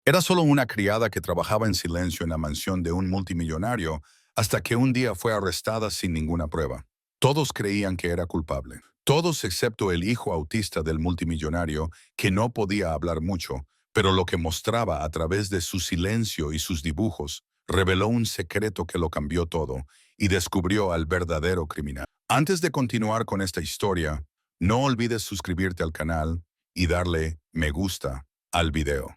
Era solo una criada que trabajaba en silencio en la mansión de un multimillonario hasta que un día fue arrestada sin ninguna prueba. Todos creían que era culpable. Todos excepto el hijo autista del multimillonario, que no podía hablar mucho, pero lo que mostraba a través de su silencio y sus dibujos reveló un secreto que lo cambió todo y descubrió al verdadero criminal. Antes de continuar con esta historia, no olvides suscribirte al canal y darle me gusta al video.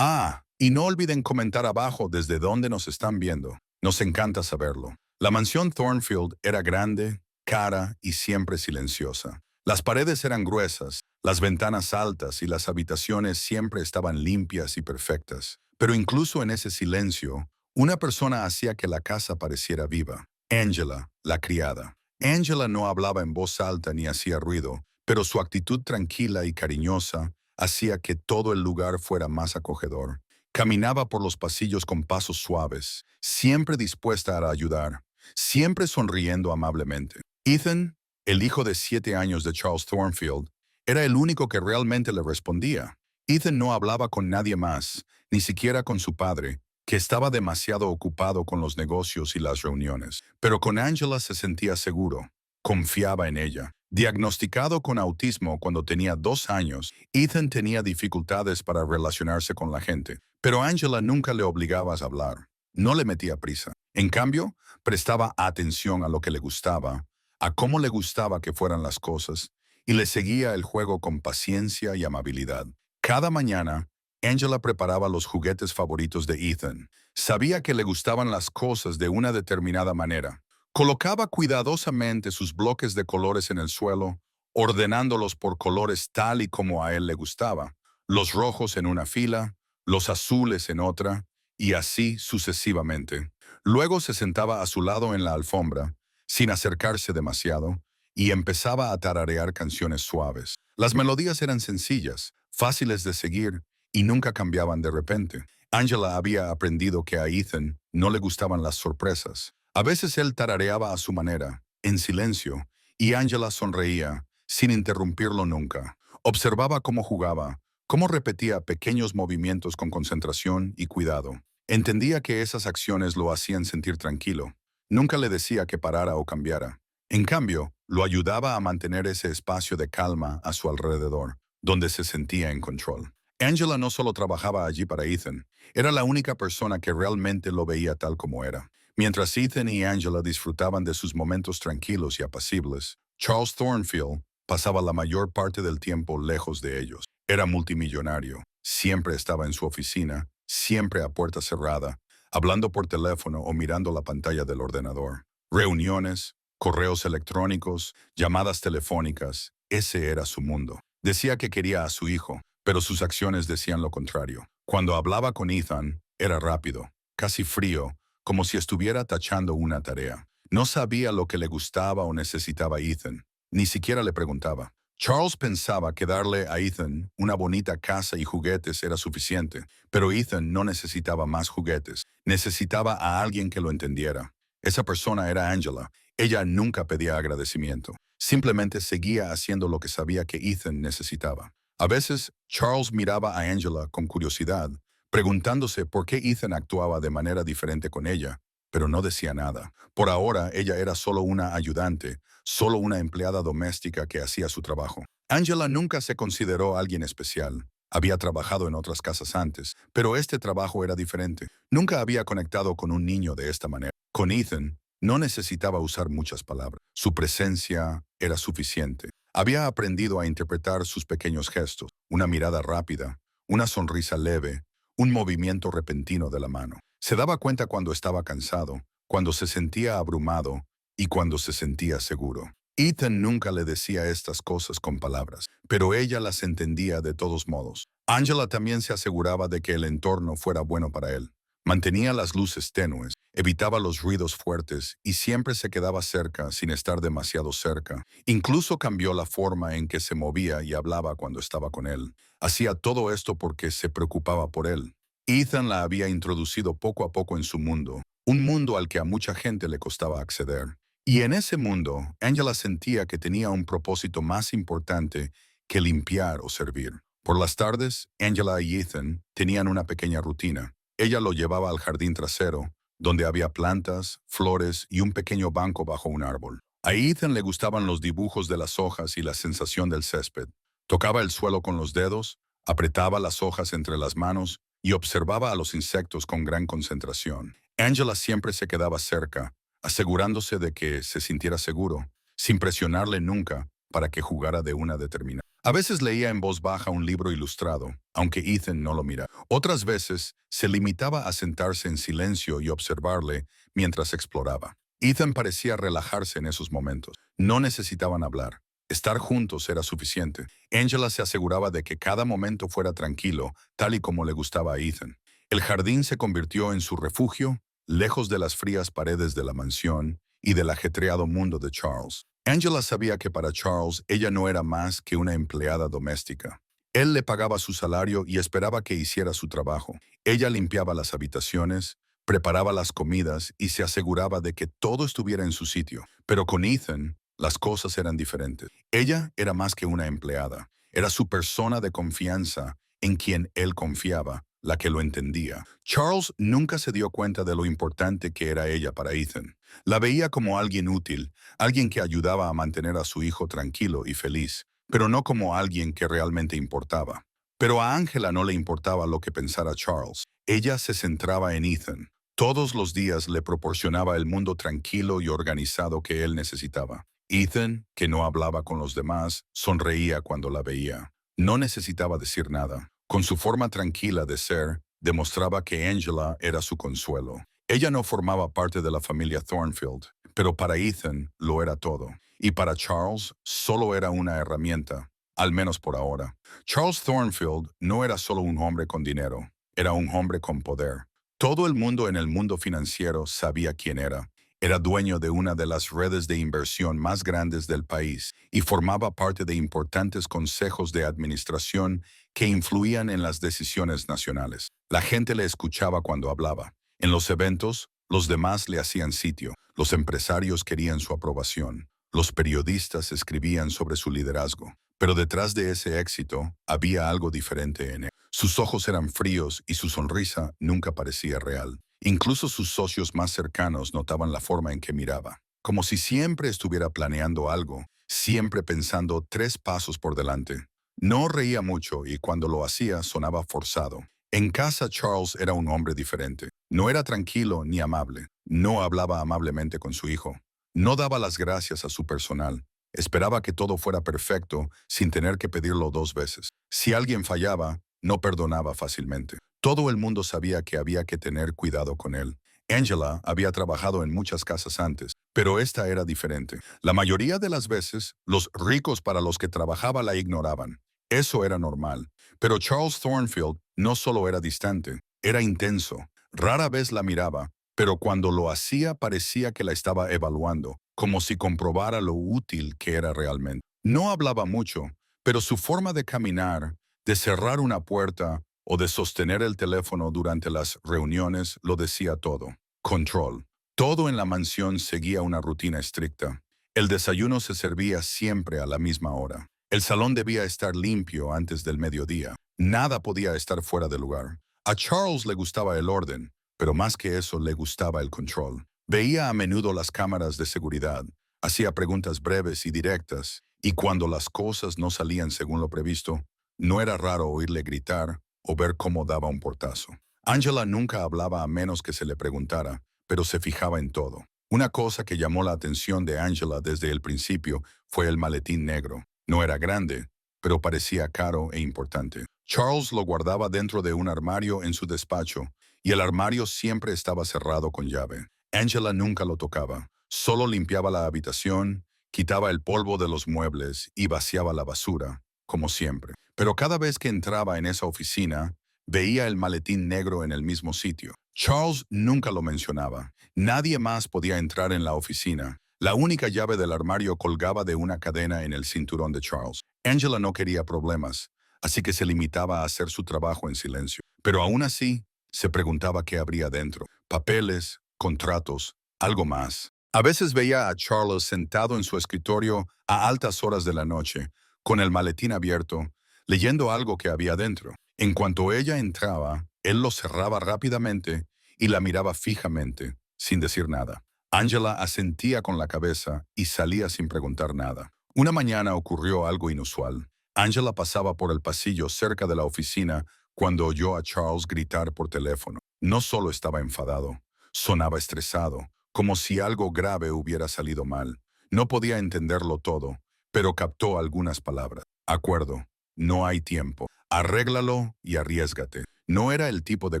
Y no olviden comentar abajo desde dónde nos están viendo. Nos encanta saberlo. La mansión Thornfield era grande, cara y siempre silenciosa. Las paredes eran gruesas, las ventanas altas y las habitaciones siempre estaban limpias y perfectas. Pero incluso en ese silencio, una persona hacía que la casa pareciera viva. Angela, la criada. Angela no hablaba en voz alta ni hacía ruido, pero su actitud tranquila y cariñosa hacía que todo el lugar fuera más acogedor. Caminaba por los pasillos con pasos suaves, siempre dispuesta a ayudar, siempre sonriendo amablemente. Ethan, el hijo de 7 años de Charles Thornfield, era el único que realmente le respondía. Ethan no hablaba con nadie más, ni siquiera con su padre, que estaba demasiado ocupado con los negocios y las reuniones. Pero con Angela se sentía seguro, confiaba en ella. Diagnosticado con autismo cuando tenía 2 años, Ethan tenía dificultades para relacionarse con la gente, pero Angela nunca le obligaba a hablar, no le metía prisa. En cambio, prestaba atención a lo que le gustaba, a cómo le gustaba que fueran las cosas, y le seguía el juego con paciencia y amabilidad. Cada mañana, Angela preparaba los juguetes favoritos de Ethan. Sabía que le gustaban las cosas de una determinada manera. Colocaba cuidadosamente sus bloques de colores en el suelo, ordenándolos por colores tal y como a él le gustaba. Los rojos en una fila, los azules en otra, y así sucesivamente. Luego se sentaba a su lado en la alfombra, sin acercarse demasiado, y empezaba a tararear canciones suaves. Las melodías eran sencillas, fáciles de seguir, y nunca cambiaban de repente. Angela había aprendido que a Ethan no le gustaban las sorpresas. A veces él tarareaba a su manera, en silencio, y Angela sonreía, sin interrumpirlo nunca. Observaba cómo jugaba, cómo repetía pequeños movimientos con concentración y cuidado. Entendía que esas acciones lo hacían sentir tranquilo. Nunca le decía que parara o cambiara. En cambio, lo ayudaba a mantener ese espacio de calma a su alrededor, donde se sentía en control. Angela no solo trabajaba allí para Ethan, era la única persona que realmente lo veía tal como era. Mientras Ethan y Angela disfrutaban de sus momentos tranquilos y apacibles, Charles Thornfield pasaba la mayor parte del tiempo lejos de ellos. Era multimillonario, siempre estaba en su oficina, siempre a puerta cerrada, hablando por teléfono o mirando la pantalla del ordenador. Reuniones, correos electrónicos, llamadas telefónicas, ese era su mundo. Decía que quería a su hijo, pero sus acciones decían lo contrario. Cuando hablaba con Ethan, era rápido, casi frío, como si estuviera tachando una tarea. No sabía lo que le gustaba o necesitaba Ethan, ni siquiera le preguntaba. Charles pensaba que darle a Ethan una bonita casa y juguetes era suficiente, pero Ethan no necesitaba más juguetes, necesitaba a alguien que lo entendiera. Esa persona era Angela. Ella nunca pedía agradecimiento, simplemente seguía haciendo lo que sabía que Ethan necesitaba. A veces, Charles miraba a Angela con curiosidad, preguntándose por qué Ethan actuaba de manera diferente con ella, pero no decía nada. Por ahora, ella era solo una ayudante, solo una empleada doméstica que hacía su trabajo. Angela nunca se consideró alguien especial. Había trabajado en otras casas antes, pero este trabajo era diferente. Nunca había conectado con un niño de esta manera. Con Ethan, no necesitaba usar muchas palabras. Su presencia era suficiente. Había aprendido a interpretar sus pequeños gestos, una mirada rápida, una sonrisa leve, un movimiento repentino de la mano. Se daba cuenta cuando estaba cansado, cuando se sentía abrumado y cuando se sentía seguro. Ethan nunca le decía estas cosas con palabras, pero ella las entendía de todos modos. Angela también se aseguraba de que el entorno fuera bueno para él. Mantenía las luces tenues, evitaba los ruidos fuertes y siempre se quedaba cerca sin estar demasiado cerca. Incluso cambió la forma en que se movía y hablaba cuando estaba con él. Hacía todo esto porque se preocupaba por él. Ethan la había introducido poco a poco en su mundo, un mundo al que a mucha gente le costaba acceder. Y en ese mundo, Angela sentía que tenía un propósito más importante que limpiar o servir. Por las tardes, Angela y Ethan tenían una pequeña rutina. Ella lo llevaba al jardín trasero, donde había plantas, flores y un pequeño banco bajo un árbol. A Ethan le gustaban los dibujos de las hojas y la sensación del césped. Tocaba el suelo con los dedos, apretaba las hojas entre las manos y observaba a los insectos con gran concentración. Angela siempre se quedaba cerca, asegurándose de que se sintiera seguro, sin presionarle nunca para que jugara de una determinada. A veces leía en voz baja un libro ilustrado, aunque Ethan no lo miraba. Otras veces se limitaba a sentarse en silencio y observarle mientras exploraba. Ethan parecía relajarse en esos momentos. No necesitaban hablar. Estar juntos era suficiente. Angela se aseguraba de que cada momento fuera tranquilo, tal y como le gustaba a Ethan. El jardín se convirtió en su refugio, lejos de las frías paredes de la mansión y del ajetreado mundo de Charles. Angela sabía que para Charles ella no era más que una empleada doméstica. Él le pagaba su salario y esperaba que hiciera su trabajo. Ella limpiaba las habitaciones, preparaba las comidas y se aseguraba de que todo estuviera en su sitio. Pero con Ethan, las cosas eran diferentes. Ella era más que una empleada. Era su persona de confianza en quien él confiaba, la que lo entendía. Charles nunca se dio cuenta de lo importante que era ella para Ethan. La veía como alguien útil, alguien que ayudaba a mantener a su hijo tranquilo y feliz, pero no como alguien que realmente importaba. Pero a Angela no le importaba lo que pensara Charles. Ella se centraba en Ethan. Todos los días le proporcionaba el mundo tranquilo y organizado que él necesitaba. Ethan, que no hablaba con los demás, sonreía cuando la veía. No necesitaba decir nada. Con su forma tranquila de ser, demostraba que Angela era su consuelo. Ella no formaba parte de la familia Thornfield, pero para Ethan lo era todo. Y para Charles solo era una herramienta, al menos por ahora. Charles Thornfield no era solo un hombre con dinero, era un hombre con poder. Todo el mundo en el mundo financiero sabía quién era. Era dueño de una de las redes de inversión más grandes del país y formaba parte de importantes consejos de administración que influían en las decisiones nacionales. La gente le escuchaba cuando hablaba. En los eventos, los demás le hacían sitio. Los empresarios querían su aprobación. Los periodistas escribían sobre su liderazgo. Pero detrás de ese éxito había algo diferente en él. Sus ojos eran fríos y su sonrisa nunca parecía real. Incluso sus socios más cercanos notaban la forma en que miraba, como si siempre estuviera planeando algo, siempre pensando 3 pasos por delante. No reía mucho y cuando lo hacía sonaba forzado. En casa Charles era un hombre diferente. No era tranquilo ni amable. No hablaba amablemente con su hijo. No daba las gracias a su personal. Esperaba que todo fuera perfecto sin tener que pedirlo 2 veces. Si alguien fallaba, no perdonaba fácilmente. Todo el mundo sabía que había que tener cuidado con él. Angela había trabajado en muchas casas antes, pero esta era diferente. La mayoría de las veces, los ricos para los que trabajaba la ignoraban. Eso era normal. Pero Charles Thornfield no solo era distante, era intenso. Rara vez la miraba, pero cuando lo hacía parecía que la estaba evaluando, como si comprobara lo útil que era realmente. No hablaba mucho, pero su forma de caminar, de cerrar una puerta o de sostener el teléfono durante las reuniones lo decía todo. Control. Todo en la mansión seguía una rutina estricta. El desayuno se servía siempre a la misma hora. El salón debía estar limpio antes del mediodía. Nada podía estar fuera de lugar. A Charles le gustaba el orden, pero más que eso le gustaba el control. Veía a menudo las cámaras de seguridad, hacía preguntas breves y directas, y cuando las cosas no salían según lo previsto, no era raro oírle gritar o ver cómo daba un portazo. Angela nunca hablaba a menos que se le preguntara, pero se fijaba en todo. Una cosa que llamó la atención de Angela desde el principio fue el maletín negro. No era grande, pero parecía caro e importante. Charles lo guardaba dentro de un armario en su despacho, y el armario siempre estaba cerrado con llave. Angela nunca lo tocaba. Solo limpiaba la habitación, quitaba el polvo de los muebles y vaciaba la basura, como siempre. Pero cada vez que entraba en esa oficina, veía el maletín negro en el mismo sitio. Charles nunca lo mencionaba. Nadie más podía entrar en la oficina. La única llave del armario colgaba de una cadena en el cinturón de Charles. Angela no quería problemas, así que se limitaba a hacer su trabajo en silencio. Pero aún así, se preguntaba qué habría dentro. Papeles, contratos, algo más. A veces veía a Charles sentado en su escritorio a altas horas de la noche, con el maletín abierto, leyendo algo que había dentro. En cuanto ella entraba, él lo cerraba rápidamente y la miraba fijamente, sin decir nada. Angela asentía con la cabeza y salía sin preguntar nada. Una mañana ocurrió algo inusual. Angela pasaba por el pasillo cerca de la oficina cuando oyó a Charles gritar por teléfono. No solo estaba enfadado, sonaba estresado, como si algo grave hubiera salido mal. No podía entenderlo todo, pero captó algunas palabras. Acuerdo, no hay tiempo. Arréglalo y arriésgate. No era el tipo de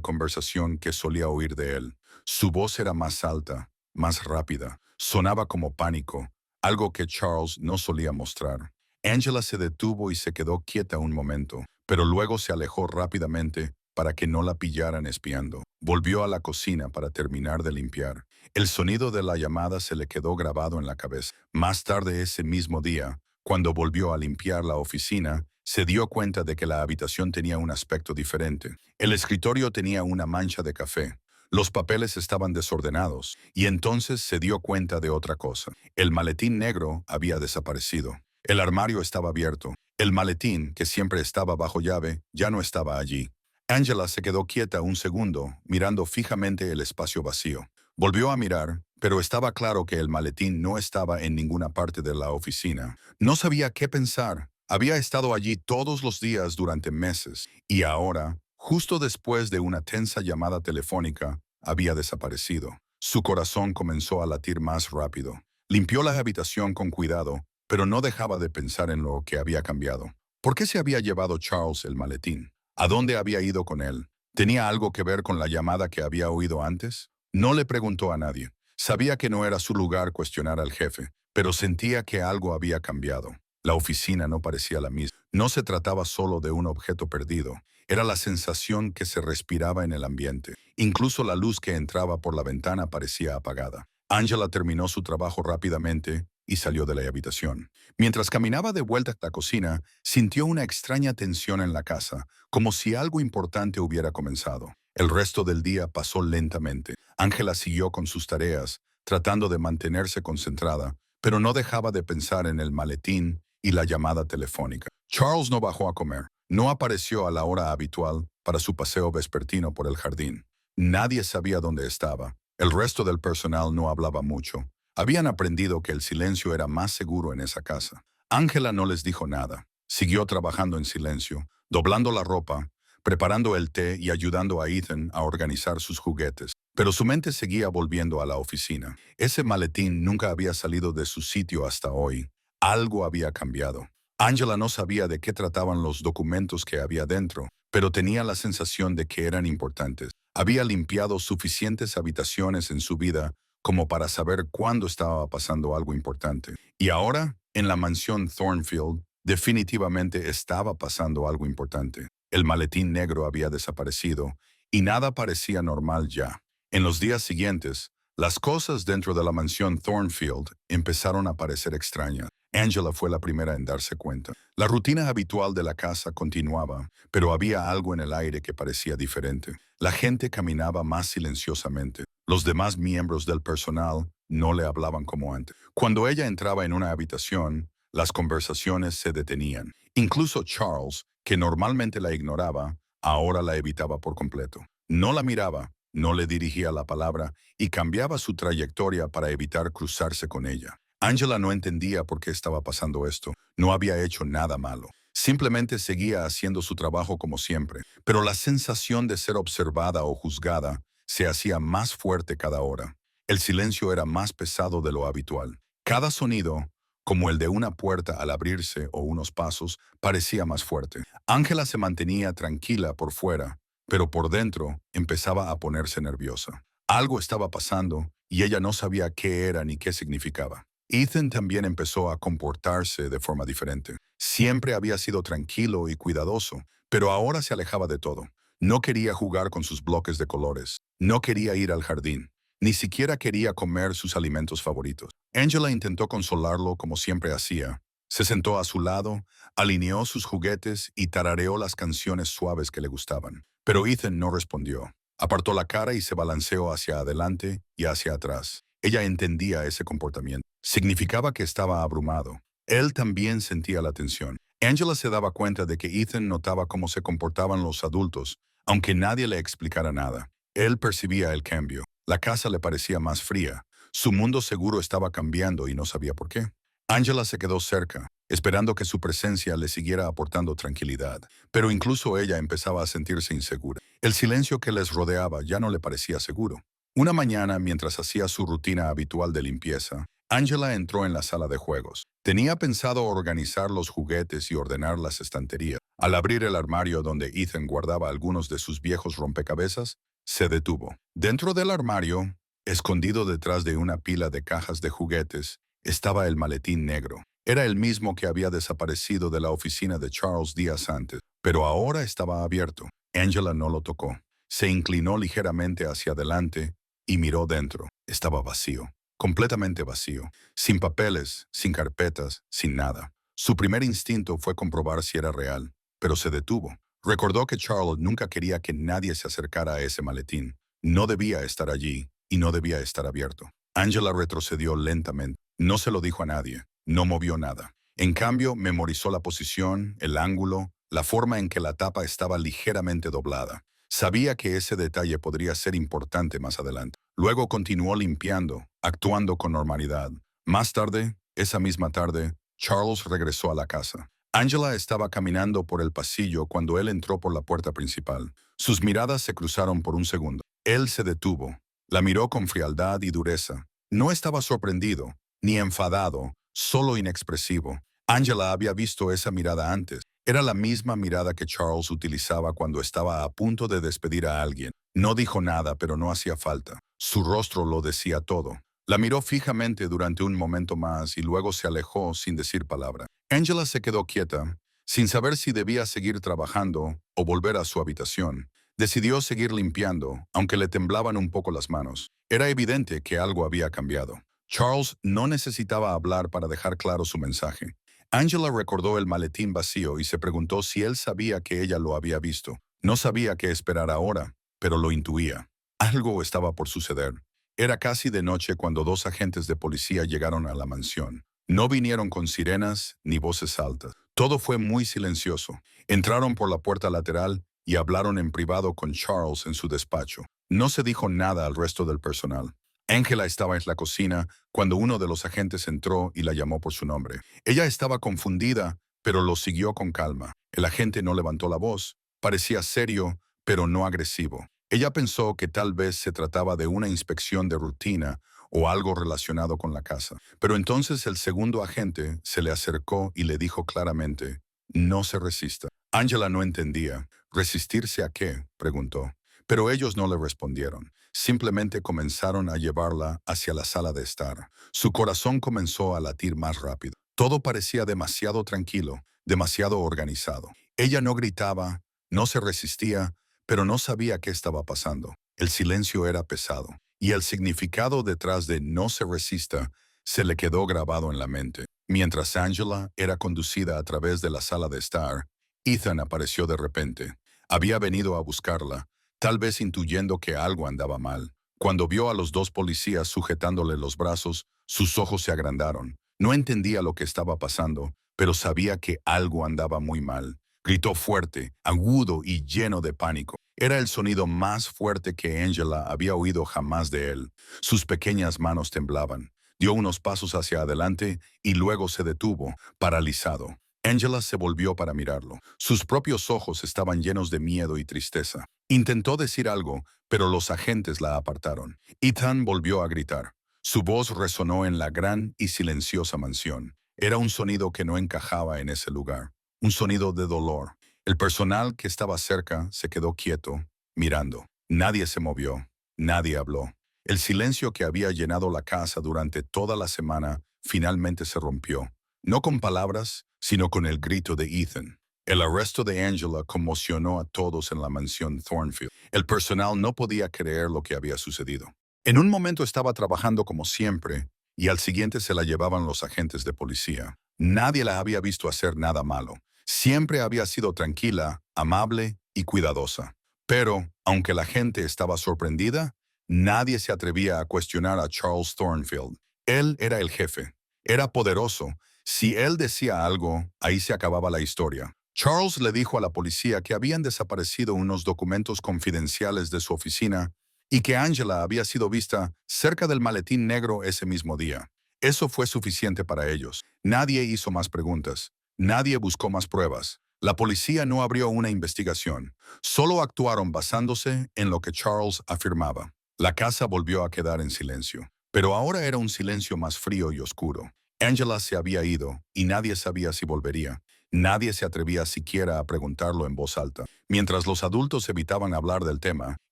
conversación que solía oír de él. Su voz era más alta, más rápida. Sonaba como pánico, algo que Charles no solía mostrar. Angela se detuvo y se quedó quieta un momento, pero luego se alejó rápidamente para que no la pillaran espiando. Volvió a la cocina para terminar de limpiar. El sonido de la llamada se le quedó grabado en la cabeza. Más tarde ese mismo día, cuando volvió a limpiar la oficina, se dio cuenta de que la habitación tenía un aspecto diferente. El escritorio tenía una mancha de café. Los papeles estaban desordenados, y entonces se dio cuenta de otra cosa. El maletín negro había desaparecido. El armario estaba abierto. El maletín, que siempre estaba bajo llave, ya no estaba allí. Angela se quedó quieta un segundo, mirando fijamente el espacio vacío. Volvió a mirar, pero estaba claro que el maletín no estaba en ninguna parte de la oficina. No sabía qué pensar. Había estado allí todos los días durante meses, y ahora, justo después de una tensa llamada telefónica, había desaparecido. Su corazón comenzó a latir más rápido. Limpió la habitación con cuidado, pero no dejaba de pensar en lo que había cambiado. ¿Por qué se había llevado Charles el maletín? ¿A dónde había ido con él? ¿Tenía algo que ver con la llamada que había oído antes? No le preguntó a nadie. Sabía que no era su lugar cuestionar al jefe, pero sentía que algo había cambiado. La oficina no parecía la misma. No se trataba solo de un objeto perdido. Era la sensación que se respiraba en el ambiente. Incluso la luz que entraba por la ventana parecía apagada. Angela terminó su trabajo rápidamente y salió de la habitación. Mientras caminaba de vuelta a la cocina, sintió una extraña tensión en la casa, como si algo importante hubiera comenzado. El resto del día pasó lentamente. Angela siguió con sus tareas, tratando de mantenerse concentrada, pero no dejaba de pensar en el maletín y la llamada telefónica. Charles no bajó a comer. No apareció a la hora habitual para su paseo vespertino por el jardín. Nadie sabía dónde estaba. El resto del personal no hablaba mucho. Habían aprendido que el silencio era más seguro en esa casa. Angela no les dijo nada. Siguió trabajando en silencio, doblando la ropa, preparando el té y ayudando a Ethan a organizar sus juguetes. Pero su mente seguía volviendo a la oficina. Ese maletín nunca había salido de su sitio hasta hoy. Algo había cambiado. Angela no sabía de qué trataban los documentos que había dentro, pero tenía la sensación de que eran importantes. Había limpiado suficientes habitaciones en su vida como para saber cuándo estaba pasando algo importante. Y ahora, en la mansión Thornfield, definitivamente estaba pasando algo importante. El maletín negro había desaparecido y nada parecía normal ya. En los días siguientes, las cosas dentro de la mansión Thornfield empezaron a parecer extrañas. Angela fue la primera en darse cuenta. La rutina habitual de la casa continuaba, pero había algo en el aire que parecía diferente. La gente caminaba más silenciosamente. Los demás miembros del personal no le hablaban como antes. Cuando ella entraba en una habitación, las conversaciones se detenían. Incluso Charles, que normalmente la ignoraba, ahora la evitaba por completo. No la miraba, no le dirigía la palabra y cambiaba su trayectoria para evitar cruzarse con ella. Angela no entendía por qué estaba pasando esto. No había hecho nada malo. Simplemente seguía haciendo su trabajo como siempre. Pero la sensación de ser observada o juzgada se hacía más fuerte cada hora. El silencio era más pesado de lo habitual. Cada sonido, como el de una puerta al abrirse o unos pasos, parecía más fuerte. Angela se mantenía tranquila por fuera, pero por dentro empezaba a ponerse nerviosa. Algo estaba pasando y ella no sabía qué era ni qué significaba. Ethan también empezó a comportarse de forma diferente. Siempre había sido tranquilo y cuidadoso, pero ahora se alejaba de todo. No quería jugar con sus bloques de colores. No quería ir al jardín. Ni siquiera quería comer sus alimentos favoritos. Angela intentó consolarlo como siempre hacía. Se sentó a su lado, alineó sus juguetes y tarareó las canciones suaves que le gustaban. Pero Ethan no respondió. Apartó la cara y se balanceó hacia adelante y hacia atrás. Ella entendía ese comportamiento. Significaba que estaba abrumado. Él también sentía la tensión. Angela se daba cuenta de que Ethan notaba cómo se comportaban los adultos, aunque nadie le explicara nada. Él percibía el cambio. La casa le parecía más fría. Su mundo seguro estaba cambiando y no sabía por qué. Angela se quedó cerca, esperando que su presencia le siguiera aportando tranquilidad, pero incluso ella empezaba a sentirse insegura. El silencio que les rodeaba ya no le parecía seguro. Una mañana, mientras hacía su rutina habitual de limpieza, Angela entró en la sala de juegos. Tenía pensado organizar los juguetes y ordenar las estanterías. Al abrir el armario donde Ethan guardaba algunos de sus viejos rompecabezas, se detuvo. Dentro del armario, escondido detrás de una pila de cajas de juguetes, estaba el maletín negro. Era el mismo que había desaparecido de la oficina de Charles días antes, pero ahora estaba abierto. Angela no lo tocó. Se inclinó ligeramente hacia adelante y miró dentro. Estaba vacío, completamente vacío, sin papeles, sin carpetas, sin nada. Su primer instinto fue comprobar si era real, pero se detuvo. Recordó que Charles nunca quería que nadie se acercara a ese maletín. No debía estar allí y no debía estar abierto. Angela retrocedió lentamente. No se lo dijo a nadie. No movió nada. En cambio, memorizó la posición, el ángulo, la forma en que la tapa estaba ligeramente doblada. Sabía que ese detalle podría ser importante más adelante. Luego continuó limpiando, actuando con normalidad. Más tarde, esa misma tarde, Charles regresó a la casa. Angela estaba caminando por el pasillo cuando él entró por la puerta principal. Sus miradas se cruzaron por un segundo. Él se detuvo. La miró con frialdad y dureza. No estaba sorprendido, ni enfadado, solo inexpresivo. Angela había visto esa mirada antes. Era la misma mirada que Charles utilizaba cuando estaba a punto de despedir a alguien. No dijo nada, pero no hacía falta. Su rostro lo decía todo. La miró fijamente durante un momento más y luego se alejó sin decir palabra. Angela se quedó quieta, sin saber si debía seguir trabajando o volver a su habitación. Decidió seguir limpiando, aunque le temblaban un poco las manos. Era evidente que algo había cambiado. Charles no necesitaba hablar para dejar claro su mensaje. Angela recordó el maletín vacío y se preguntó si él sabía que ella lo había visto. No sabía qué esperar ahora, pero lo intuía. Algo estaba por suceder. Era casi de noche cuando dos agentes de policía llegaron a la mansión. No vinieron con sirenas ni voces altas. Todo fue muy silencioso. Entraron por la puerta lateral y hablaron en privado con Charles en su despacho. No se dijo nada al resto del personal. Angela estaba en la cocina cuando uno de los agentes entró y la llamó por su nombre. Ella estaba confundida, pero lo siguió con calma. El agente no levantó la voz. Parecía serio, pero no agresivo. Ella pensó que tal vez se trataba de una inspección de rutina o algo relacionado con la casa. Pero entonces el segundo agente se le acercó y le dijo claramente, «No se resista». Angela no entendía. ¿Resistirse a qué?, preguntó. Pero ellos no le respondieron. Simplemente comenzaron a llevarla hacia la sala de estar. Su corazón comenzó a latir más rápido. Todo parecía demasiado tranquilo, demasiado organizado. Ella no gritaba, no se resistía, pero no sabía qué estaba pasando. El silencio era pesado, y el significado detrás de «no se resista» se le quedó grabado en la mente. Mientras Angela era conducida a través de la sala de estar, Ethan apareció de repente. Había venido a buscarla, tal vez intuyendo que algo andaba mal. Cuando vio a los dos policías sujetándole los brazos, sus ojos se agrandaron. No entendía lo que estaba pasando, pero sabía que algo andaba muy mal. Gritó fuerte, agudo y lleno de pánico. Era el sonido más fuerte que Angela había oído jamás de él. Sus pequeñas manos temblaban. Dio unos pasos hacia adelante y luego se detuvo, paralizado. Angela se volvió para mirarlo. Sus propios ojos estaban llenos de miedo y tristeza. Intentó decir algo, pero los agentes la apartaron. Ethan volvió a gritar. Su voz resonó en la gran y silenciosa mansión. Era un sonido que no encajaba en ese lugar. Un sonido de dolor. El personal que estaba cerca se quedó quieto, mirando. Nadie se movió. Nadie habló. El silencio que había llenado la casa durante toda la semana finalmente se rompió. No con palabras, sino con el grito de Ethan. El arresto de Angela conmocionó a todos en la mansión Thornfield. El personal no podía creer lo que había sucedido. En un momento estaba trabajando como siempre, y al siguiente se la llevaban los agentes de policía. Nadie la había visto hacer nada malo. Siempre había sido tranquila, amable y cuidadosa. Pero, aunque la gente estaba sorprendida, nadie se atrevía a cuestionar a Charles Thornfield. Él era el jefe. Era poderoso, Si él decía algo, ahí se acababa la historia. Charles le dijo a la policía que habían desaparecido unos documentos confidenciales de su oficina y que Angela había sido vista cerca del maletín negro ese mismo día. Eso fue suficiente para ellos. Nadie hizo más preguntas. Nadie buscó más pruebas. La policía no abrió una investigación. Solo actuaron basándose en lo que Charles afirmaba. La casa volvió a quedar en silencio. Pero ahora era un silencio más frío y oscuro. Angela se había ido y nadie sabía si volvería. Nadie se atrevía siquiera a preguntarlo en voz alta. Mientras los adultos evitaban hablar del tema,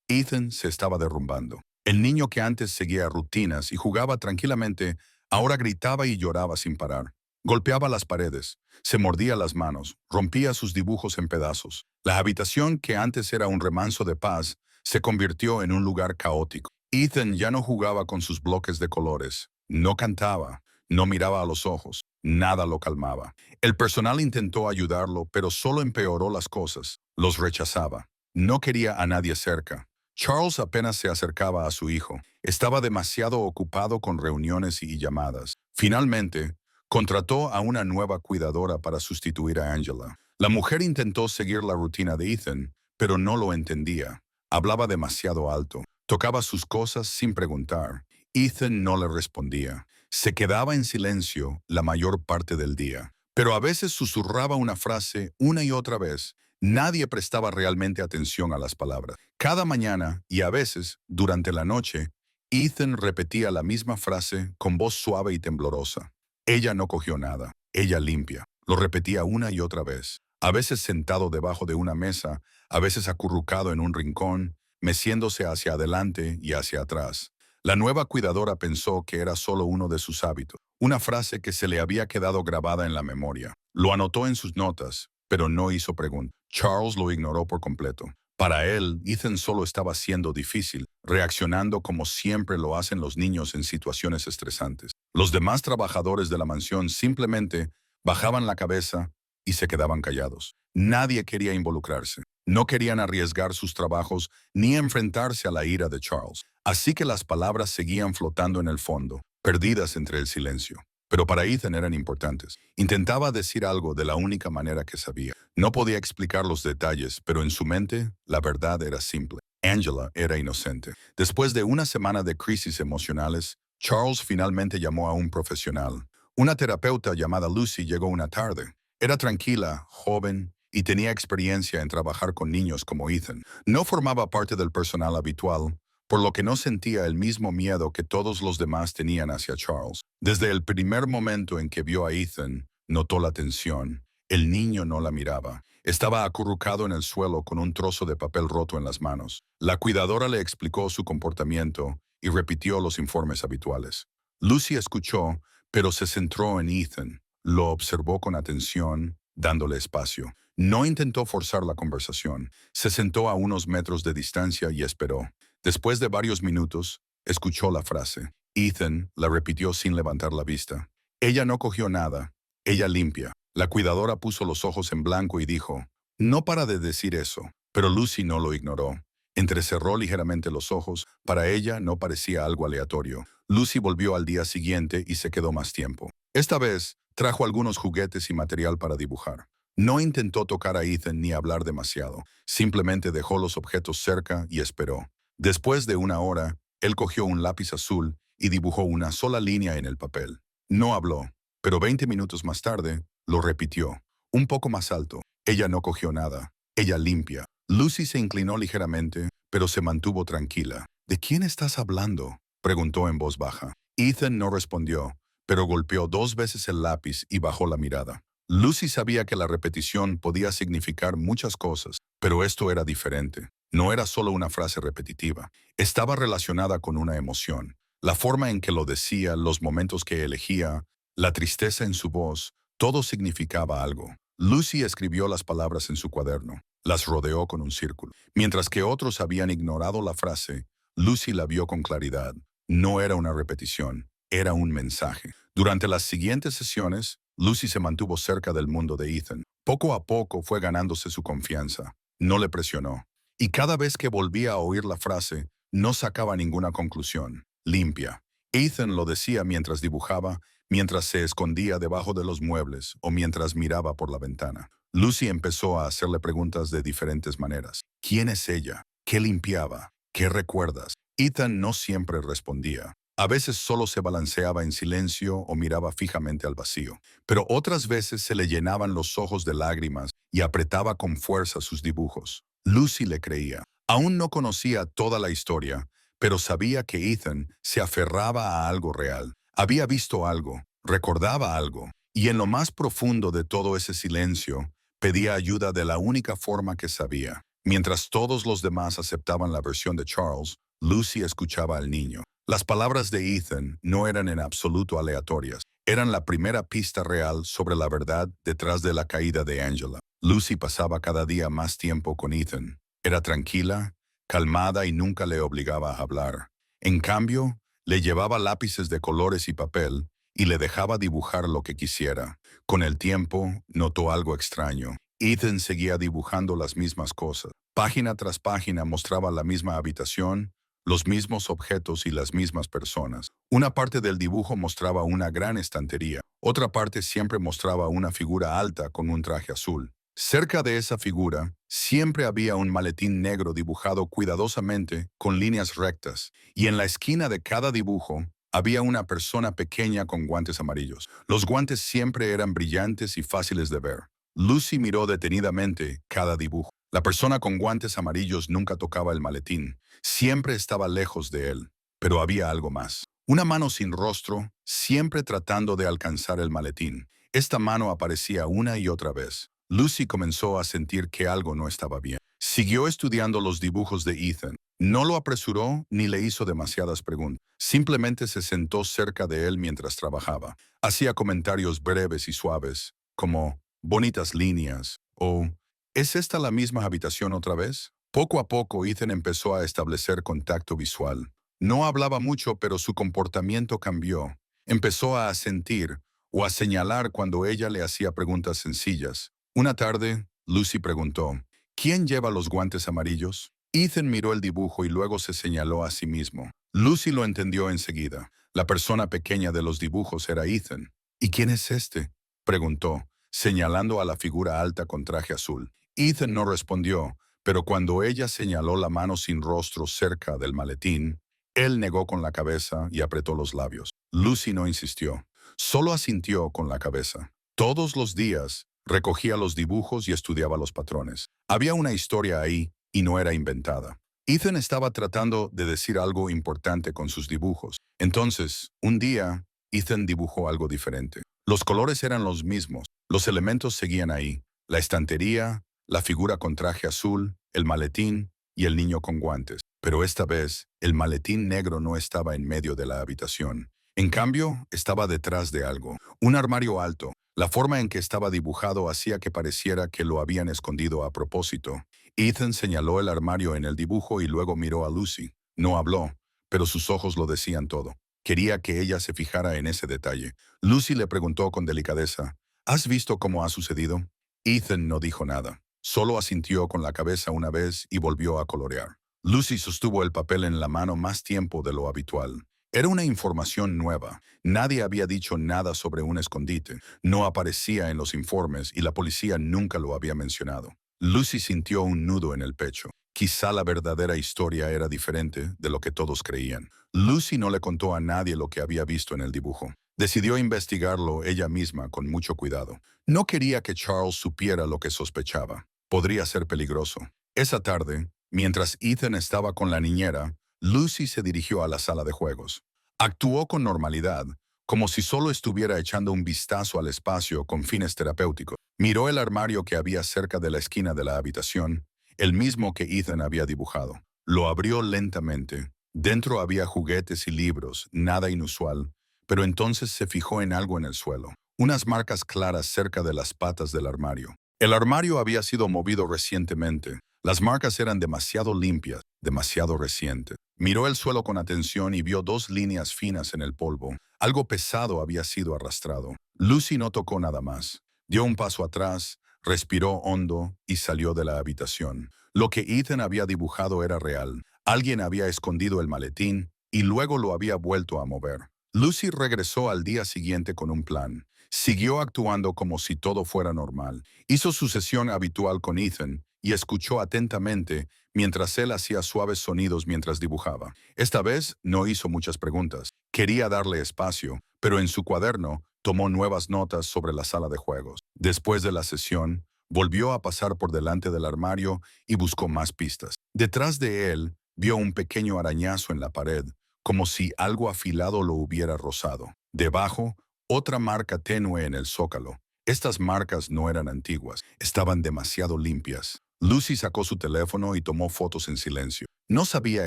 Ethan se estaba derrumbando. El niño que antes seguía rutinas y jugaba tranquilamente, ahora gritaba y lloraba sin parar. Golpeaba las paredes, se mordía las manos, rompía sus dibujos en pedazos. La habitación, que antes era un remanso de paz, se convirtió en un lugar caótico. Ethan ya no jugaba con sus bloques de colores, no cantaba, no miraba a los ojos, nada lo calmaba. El personal intentó ayudarlo, pero solo empeoró las cosas. Los rechazaba. No quería a nadie cerca. Charles apenas se acercaba a su hijo. Estaba demasiado ocupado con reuniones y llamadas. Finalmente, contrató a una nueva cuidadora para sustituir a Angela. La mujer intentó seguir la rutina de Ethan, pero no lo entendía. Hablaba demasiado alto. Tocaba sus cosas sin preguntar. Ethan no le respondía. Se quedaba en silencio la mayor parte del día, pero a veces susurraba una frase una y otra vez. Nadie prestaba realmente atención a las palabras. Cada mañana, y a veces durante la noche, Ethan repetía la misma frase con voz suave y temblorosa. Ella no cogió nada, ella limpia. Lo repetía una y otra vez, a veces sentado debajo de una mesa, a veces acurrucado en un rincón, meciéndose hacia adelante y hacia atrás. La nueva cuidadora pensó que era solo uno de sus hábitos, una frase que se le había quedado grabada en la memoria. Lo anotó en sus notas, pero no hizo pregunta. Charles lo ignoró por completo. Para él, Ethan solo estaba siendo difícil, reaccionando como siempre lo hacen los niños en situaciones estresantes. Los demás trabajadores de la mansión simplemente bajaban la cabeza y se quedaban callados. Nadie quería involucrarse. No querían arriesgar sus trabajos ni enfrentarse a la ira de Charles. Así que las palabras seguían flotando en el fondo, perdidas entre el silencio. Pero para Ethan eran importantes. Intentaba decir algo de la única manera que sabía. No podía explicar los detalles, pero en su mente la verdad era simple. Angela era inocente. Después de una semana de crisis emocionales, Charles finalmente llamó a un profesional. Una terapeuta llamada Lucy llegó una tarde. Era tranquila, joven y tenía experiencia en trabajar con niños como Ethan. No formaba parte del personal habitual, por lo que no sentía el mismo miedo que todos los demás tenían hacia Charles. Desde el primer momento en que vio a Ethan, notó la tensión. El niño no la miraba. Estaba acurrucado en el suelo con un trozo de papel roto en las manos. La cuidadora le explicó su comportamiento y repitió los informes habituales. Lucy escuchó, pero se centró en Ethan. Lo observó con atención, dándole espacio. No intentó forzar la conversación. Se sentó a unos metros de distancia y esperó. Después de varios minutos, escuchó la frase. Ethan la repitió sin levantar la vista. Ella no cogió nada. Ella limpia. La cuidadora puso los ojos en blanco y dijo, no para de decir eso. Pero Lucy no lo ignoró. Entrecerró ligeramente los ojos. Para ella no parecía algo aleatorio. Lucy volvió al día siguiente y se quedó más tiempo. Esta vez, trajo algunos juguetes y material para dibujar. No intentó tocar a Ethan ni hablar demasiado. Simplemente dejó los objetos cerca y esperó. Después de una hora, él cogió un lápiz azul y dibujó una sola línea en el papel. No habló, pero 20 minutos más tarde, lo repitió, un poco más alto. Ella no cogió nada. Ella limpia. Lucy se inclinó ligeramente, pero se mantuvo tranquila. ¿De quién estás hablando?, preguntó en voz baja. Ethan no respondió, pero golpeó 2 veces el lápiz y bajó la mirada. Lucy sabía que la repetición podía significar muchas cosas, pero esto era diferente. No era solo una frase repetitiva. Estaba relacionada con una emoción. La forma en que lo decía, los momentos que elegía, la tristeza en su voz, todo significaba algo. Lucy escribió las palabras en su cuaderno. Las rodeó con un círculo. Mientras que otros habían ignorado la frase, Lucy la vio con claridad. No era una repetición, era un mensaje. Durante las siguientes sesiones, Lucy se mantuvo cerca del mundo de Ethan. Poco a poco fue ganándose su confianza. No le presionó. Y cada vez que volvía a oír la frase, no sacaba ninguna conclusión. Limpia. Ethan lo decía mientras dibujaba, mientras se escondía debajo de los muebles o mientras miraba por la ventana. Lucy empezó a hacerle preguntas de diferentes maneras. ¿Quién es ella? ¿Qué limpiaba? ¿Qué recuerdas? Ethan no siempre respondía. A veces solo se balanceaba en silencio o miraba fijamente al vacío, pero otras veces se le llenaban los ojos de lágrimas y apretaba con fuerza sus dibujos. Lucy le creía. Aún no conocía toda la historia, pero sabía que Ethan se aferraba a algo real. Había visto algo, recordaba algo, y en lo más profundo de todo ese silencio, pedía ayuda de la única forma que sabía. Mientras todos los demás aceptaban la versión de Charles, Lucy escuchaba al niño. Las palabras de Ethan no eran en absoluto aleatorias. Eran la primera pista real sobre la verdad detrás de la caída de Angela. Lucy pasaba cada día más tiempo con Ethan. Era tranquila, calmada y nunca le obligaba a hablar. En cambio, le llevaba lápices de colores y papel y le dejaba dibujar lo que quisiera. Con el tiempo, notó algo extraño. Ethan seguía dibujando las mismas cosas. Página tras página mostraba la misma habitación, los mismos objetos y las mismas personas. Una parte del dibujo mostraba una gran estantería. Otra parte siempre mostraba una figura alta con un traje azul. Cerca de esa figura, siempre había un maletín negro dibujado cuidadosamente con líneas rectas, y en la esquina de cada dibujo había una persona pequeña con guantes amarillos. Los guantes siempre eran brillantes y fáciles de ver. Lucy miró detenidamente cada dibujo. La persona con guantes amarillos nunca tocaba el maletín. Siempre estaba lejos de él. Pero había algo más. Una mano sin rostro, siempre tratando de alcanzar el maletín. Esta mano aparecía una y otra vez. Lucy comenzó a sentir que algo no estaba bien. Siguió estudiando los dibujos de Ethan. No lo apresuró ni le hizo demasiadas preguntas. Simplemente se sentó cerca de él mientras trabajaba. Hacía comentarios breves y suaves, como bonitas líneas o ¿es esta la misma habitación otra vez? Poco a poco Ethan empezó a establecer contacto visual. No hablaba mucho, pero su comportamiento cambió. Empezó a asentir o a señalar cuando ella le hacía preguntas sencillas. Una tarde, Lucy preguntó, ¿quién lleva los guantes amarillos? Ethan miró el dibujo y luego se señaló a sí mismo. Lucy lo entendió enseguida. La persona pequeña de los dibujos era Ethan. ¿Y quién es este?, preguntó, señalando a la figura alta con traje azul. Ethan no respondió, pero cuando ella señaló la mano sin rostro cerca del maletín, él negó con la cabeza y apretó los labios. Lucy no insistió, solo asintió con la cabeza. Todos los días, recogía los dibujos y estudiaba los patrones. Había una historia ahí y no era inventada. Ethan estaba tratando de decir algo importante con sus dibujos. Entonces, un día, Ethan dibujó algo diferente. Los colores eran los mismos, los elementos seguían ahí. La estantería, la figura con traje azul, el maletín y el niño con guantes. Pero esta vez, el maletín negro no estaba en medio de la habitación. En cambio, estaba detrás de algo. Un armario alto. La forma en que estaba dibujado hacía que pareciera que lo habían escondido a propósito. Ethan señaló el armario en el dibujo y luego miró a Lucy. No habló, pero sus ojos lo decían todo. Quería que ella se fijara en ese detalle. Lucy le preguntó con delicadeza, ¿has visto cómo ha sucedido? Ethan no dijo nada. Solo asintió con la cabeza una vez y volvió a colorear. Lucy sostuvo el papel en la mano más tiempo de lo habitual. Era una información nueva. Nadie había dicho nada sobre un escondite. No aparecía en los informes y la policía nunca lo había mencionado. Lucy sintió un nudo en el pecho. Quizá la verdadera historia era diferente de lo que todos creían. Lucy no le contó a nadie lo que había visto en el dibujo. Decidió investigarlo ella misma con mucho cuidado. No quería que Charles supiera lo que sospechaba. Podría ser peligroso. Esa tarde, mientras Ethan estaba con la niñera, Lucy se dirigió a la sala de juegos. Actuó con normalidad, como si solo estuviera echando un vistazo al espacio con fines terapéuticos. Miró el armario que había cerca de la esquina de la habitación, el mismo que Ethan había dibujado. Lo abrió lentamente. Dentro había juguetes y libros, nada inusual, pero entonces se fijó en algo en el suelo. Unas marcas claras cerca de las patas del armario. El armario había sido movido recientemente. Las marcas eran demasiado limpias, demasiado recientes. Miró el suelo con atención y vio dos líneas finas en el polvo. Algo pesado había sido arrastrado. Lucy no tocó nada más. Dio un paso atrás, respiró hondo y salió de la habitación. Lo que Ethan había dibujado era real. Alguien había escondido el maletín y luego lo había vuelto a mover. Lucy regresó al día siguiente con un plan. Siguió actuando como si todo fuera normal. Hizo su sesión habitual con Ethan y escuchó atentamente mientras él hacía suaves sonidos mientras dibujaba. Esta vez no hizo muchas preguntas. Quería darle espacio, pero en su cuaderno tomó nuevas notas sobre la sala de juegos. Después de la sesión, volvió a pasar por delante del armario y buscó más pistas. Detrás de él, vio un pequeño arañazo en la pared, como si algo afilado lo hubiera rozado. Debajo, otra marca tenue en el zócalo. Estas marcas no eran antiguas, estaban demasiado limpias. Lucy sacó su teléfono y tomó fotos en silencio. No sabía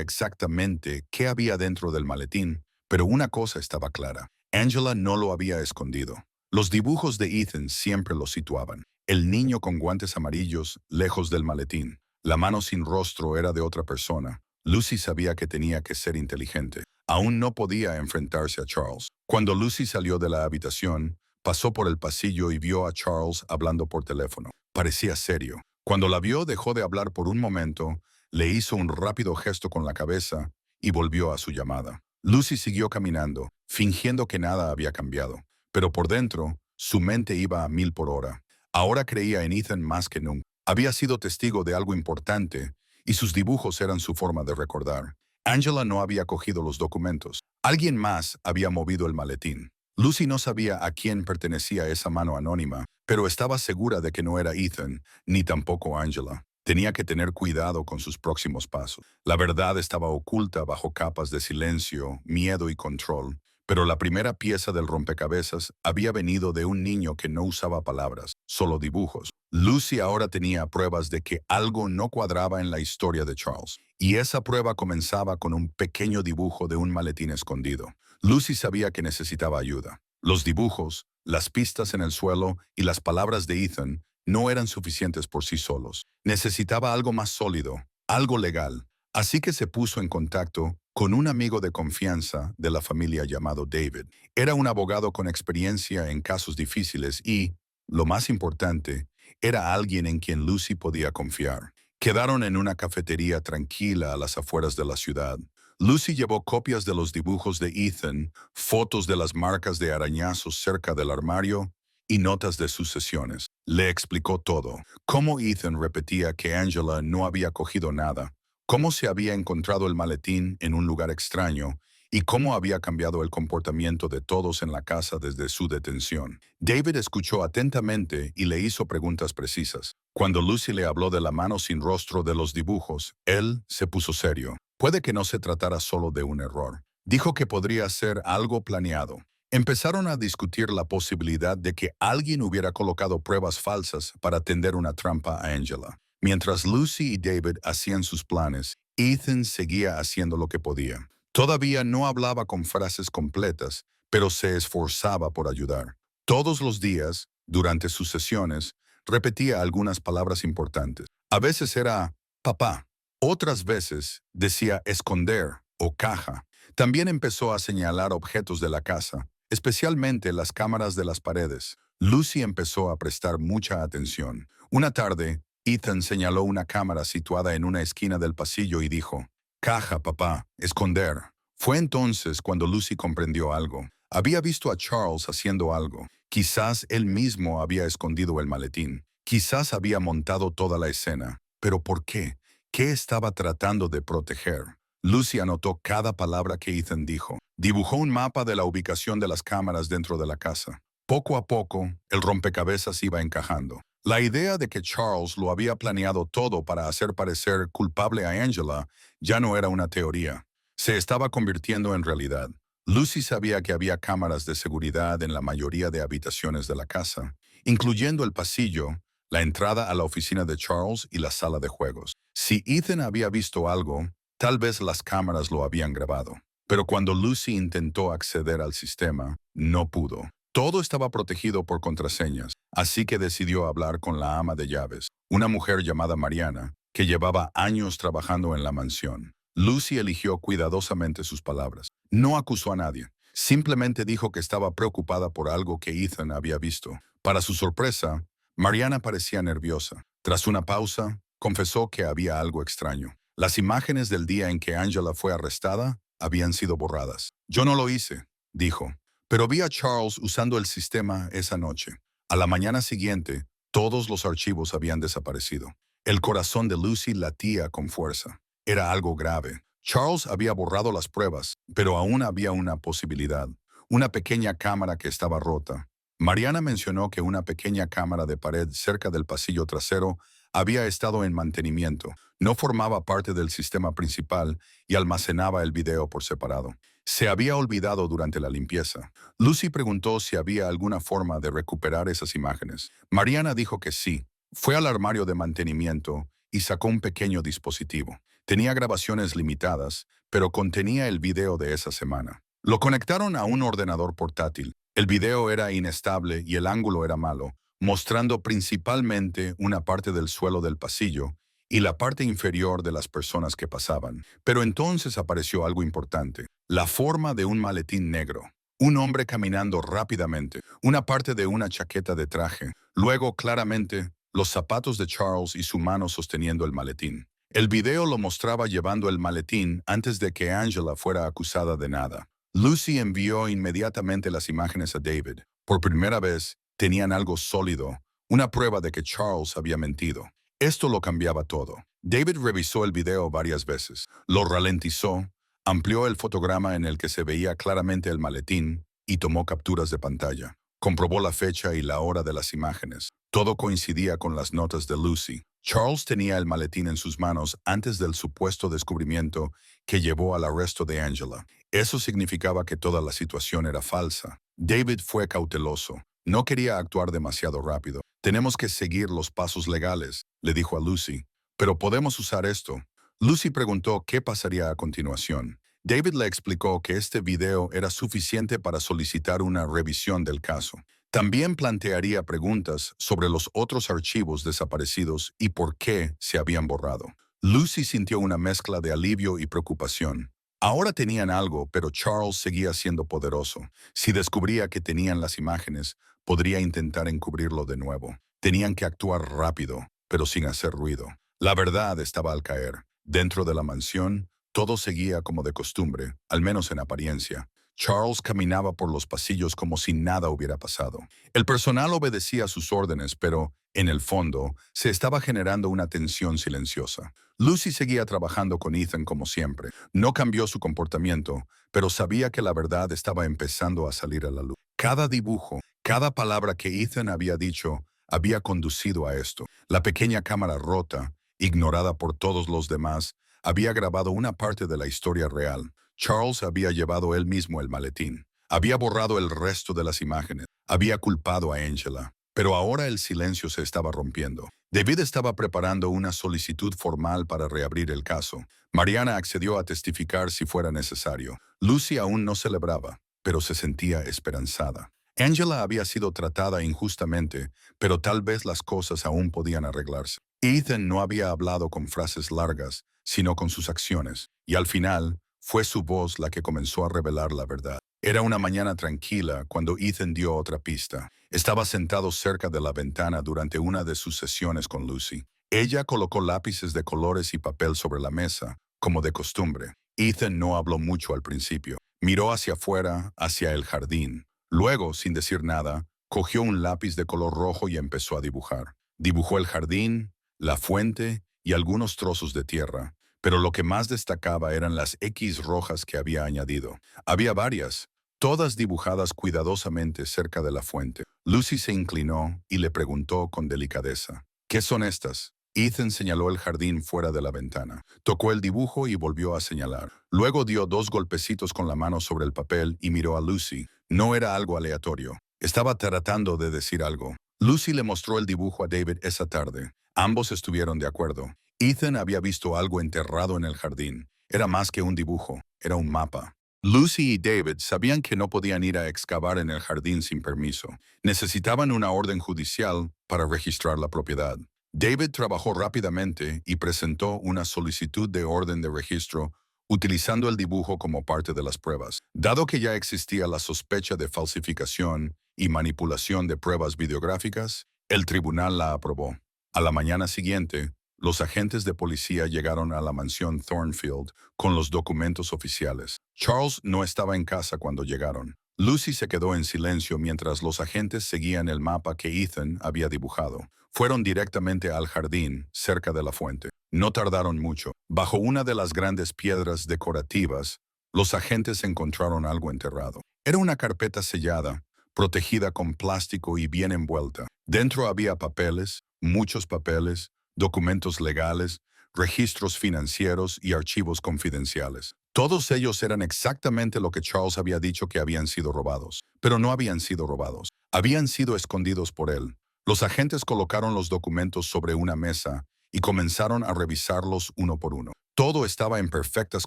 exactamente qué había dentro del maletín, pero una cosa estaba clara. Angela no lo había escondido. Los dibujos de Ethan siempre lo situaban. El niño con guantes amarillos, lejos del maletín. La mano sin rostro era de otra persona. Lucy sabía que tenía que ser inteligente. Aún no podía enfrentarse a Charles. Cuando Lucy salió de la habitación, pasó por el pasillo y vio a Charles hablando por teléfono. Parecía serio. Cuando la vio, dejó de hablar por un momento, le hizo un rápido gesto con la cabeza y volvió a su llamada. Lucy siguió caminando, fingiendo que nada había cambiado. Pero por dentro, su mente iba a 1000 por hora. Ahora creía en Ethan más que nunca. Había sido testigo de algo importante y sus dibujos eran su forma de recordar. Angela no había cogido los documentos. Alguien más había movido el maletín. Lucy no sabía a quién pertenecía esa mano anónima, pero estaba segura de que no era Ethan, ni tampoco Angela. Tenía que tener cuidado con sus próximos pasos. La verdad estaba oculta bajo capas de silencio, miedo y control. Pero la primera pieza del rompecabezas había venido de un niño que no usaba palabras, solo dibujos. Lucy ahora tenía pruebas de que algo no cuadraba en la historia de Charles. Y esa prueba comenzaba con un pequeño dibujo de un maletín escondido. Lucy sabía que necesitaba ayuda. Los dibujos, las pistas en el suelo y las palabras de Ethan no eran suficientes por sí solos. Necesitaba algo más sólido, algo legal. Así que se puso en contacto con un amigo de confianza de la familia llamado David. Era un abogado con experiencia en casos difíciles y, lo más importante, era alguien en quien Lucy podía confiar. Quedaron en una cafetería tranquila a las afueras de la ciudad. Lucy llevó copias de los dibujos de Ethan, fotos de las marcas de arañazos cerca del armario y notas de sus sesiones. Le explicó todo, cómo Ethan repetía que Angela no había cogido nada, cómo se había encontrado el maletín en un lugar extraño y cómo había cambiado el comportamiento de todos en la casa desde su detención. David escuchó atentamente y le hizo preguntas precisas. Cuando Lucy le habló de la mano sin rostro de los dibujos, él se puso serio. Puede que no se tratara solo de un error. Dijo que podría ser algo planeado. Empezaron a discutir la posibilidad de que alguien hubiera colocado pruebas falsas para tender una trampa a Angela. Mientras Lucy y David hacían sus planes, Ethan seguía haciendo lo que podía. Todavía no hablaba con frases completas, pero se esforzaba por ayudar. Todos los días, durante sus sesiones, repetía algunas palabras importantes. A veces era papá, otras veces decía esconder o caja. También empezó a señalar objetos de la casa, especialmente las cámaras de las paredes. Lucy empezó a prestar mucha atención. Una tarde, Ethan señaló una cámara situada en una esquina del pasillo y dijo, «Caja, papá, esconder». Fue entonces cuando Lucy comprendió algo. Había visto a Charles haciendo algo. Quizás él mismo había escondido el maletín. Quizás había montado toda la escena. ¿Pero por qué? ¿Qué estaba tratando de proteger? Lucy anotó cada palabra que Ethan dijo. Dibujó un mapa de la ubicación de las cámaras dentro de la casa. Poco a poco, el rompecabezas iba encajando. La idea de que Charles lo había planeado todo para hacer parecer culpable a Angela ya no era una teoría. Se estaba convirtiendo en realidad. Lucy sabía que había cámaras de seguridad en la mayoría de habitaciones de la casa, incluyendo el pasillo, la entrada a la oficina de Charles y la sala de juegos. Si Ethan había visto algo, tal vez las cámaras lo habían grabado. Pero cuando Lucy intentó acceder al sistema, no pudo. Todo estaba protegido por contraseñas, así que decidió hablar con la ama de llaves, una mujer llamada Mariana, que llevaba años trabajando en la mansión. Lucy eligió cuidadosamente sus palabras. No acusó a nadie. Simplemente dijo que estaba preocupada por algo que Ethan había visto. Para su sorpresa, Mariana parecía nerviosa. Tras una pausa, confesó que había algo extraño. Las imágenes del día en que Angela fue arrestada habían sido borradas. «Yo no lo hice», dijo. Pero vi a Charles usando el sistema esa noche. A la mañana siguiente, todos los archivos habían desaparecido. El corazón de Lucy latía con fuerza. Era algo grave. Charles había borrado las pruebas, pero aún había una posibilidad. Una pequeña cámara que estaba rota. Mariana mencionó que una pequeña cámara de pared cerca del pasillo trasero había estado en mantenimiento. No formaba parte del sistema principal y almacenaba el video por separado. Se había olvidado durante la limpieza. Lucy preguntó si había alguna forma de recuperar esas imágenes. Mariana dijo que sí. Fue al armario de mantenimiento y sacó un pequeño dispositivo. Tenía grabaciones limitadas, pero contenía el video de esa semana. Lo conectaron a un ordenador portátil. El video era inestable y el ángulo era malo, mostrando principalmente una parte del suelo del pasillo y la parte inferior de las personas que pasaban. Pero entonces apareció algo importante: la forma de un maletín negro. Un hombre caminando rápidamente, una parte de una chaqueta de traje. Luego, claramente, los zapatos de Charles y su mano sosteniendo el maletín. El video lo mostraba llevando el maletín antes de que Angela fuera acusada de nada. Lucy envió inmediatamente las imágenes a David. Por primera vez, tenían algo sólido, una prueba de que Charles había mentido. Esto lo cambiaba todo. David revisó el video varias veces, lo ralentizó, amplió el fotograma en el que se veía claramente el maletín y tomó capturas de pantalla. Comprobó la fecha y la hora de las imágenes. Todo coincidía con las notas de Lucy. Charles tenía el maletín en sus manos antes del supuesto descubrimiento que llevó al arresto de Angela. Eso significaba que toda la situación era falsa. David fue cauteloso. No quería actuar demasiado rápido. Tenemos que seguir los pasos legales, le dijo a Lucy. Pero podemos usar esto. Lucy preguntó qué pasaría a continuación. David le explicó que este video era suficiente para solicitar una revisión del caso. También plantearía preguntas sobre los otros archivos desaparecidos y por qué se habían borrado. Lucy sintió una mezcla de alivio y preocupación. Ahora tenían algo, pero Charles seguía siendo poderoso. Si descubría que tenían las imágenes, podría intentar encubrirlo de nuevo. Tenían que actuar rápido, pero sin hacer ruido. La verdad estaba al caer. Dentro de la mansión, todo seguía como de costumbre, al menos en apariencia. Charles caminaba por los pasillos como si nada hubiera pasado. El personal obedecía sus órdenes, pero, en el fondo, se estaba generando una tensión silenciosa. Lucy seguía trabajando con Ethan como siempre. No cambió su comportamiento, pero sabía que la verdad estaba empezando a salir a la luz. Cada dibujo, cada palabra que Ethan había dicho, había conducido a esto. La pequeña cámara rota, ignorada por todos los demás, había grabado una parte de la historia real. Charles había llevado él mismo el maletín. Había borrado el resto de las imágenes. Había culpado a Angela. Pero ahora el silencio se estaba rompiendo. David estaba preparando una solicitud formal para reabrir el caso. Mariana accedió a testificar si fuera necesario. Lucy aún no celebraba, pero se sentía esperanzada. Angela había sido tratada injustamente, pero tal vez las cosas aún podían arreglarse. Ethan no había hablado con frases largas, sino con sus acciones, y al final, fue su voz la que comenzó a revelar la verdad. Era una mañana tranquila cuando Ethan dio otra pista. Estaba sentado cerca de la ventana durante una de sus sesiones con Lucy. Ella colocó lápices de colores y papel sobre la mesa, como de costumbre. Ethan no habló mucho al principio. Miró hacia afuera, hacia el jardín. Luego, sin decir nada, cogió un lápiz de color rojo y empezó a dibujar. Dibujó el jardín, la fuente y algunos trozos de tierra. Pero lo que más destacaba eran las X rojas que había añadido. Había varias, todas dibujadas cuidadosamente cerca de la fuente. Lucy se inclinó y le preguntó con delicadeza: ¿qué son estas? Ethan señaló el jardín fuera de la ventana. Tocó el dibujo y volvió a señalar. Luego dio 2 golpecitos con la mano sobre el papel y miró a Lucy. No era algo aleatorio. Estaba tratando de decir algo. Lucy le mostró el dibujo a David esa tarde. Ambos estuvieron de acuerdo. Ethan había visto algo enterrado en el jardín. Era más que un dibujo, era un mapa. Lucy y David sabían que no podían ir a excavar en el jardín sin permiso. Necesitaban una orden judicial para registrar la propiedad. David trabajó rápidamente y presentó una solicitud de orden de registro utilizando el dibujo como parte de las pruebas. Dado que ya existía la sospecha de falsificación y manipulación de pruebas videográficas, el tribunal la aprobó. A la mañana siguiente, los agentes de policía llegaron a la mansión Thornfield con los documentos oficiales. Charles no estaba en casa cuando llegaron. Lucy se quedó en silencio mientras los agentes seguían el mapa que Ethan había dibujado. Fueron directamente al jardín, cerca de la fuente. No tardaron mucho. Bajo una de las grandes piedras decorativas, los agentes encontraron algo enterrado. Era una carpeta sellada, protegida con plástico y bien envuelta. Dentro había papeles, muchos papeles, documentos legales, registros financieros y archivos confidenciales. Todos ellos eran exactamente lo que Charles había dicho que habían sido robados, pero no habían sido robados. Habían sido escondidos por él. Los agentes colocaron los documentos sobre una mesa y comenzaron a revisarlos uno por uno. Todo estaba en perfectas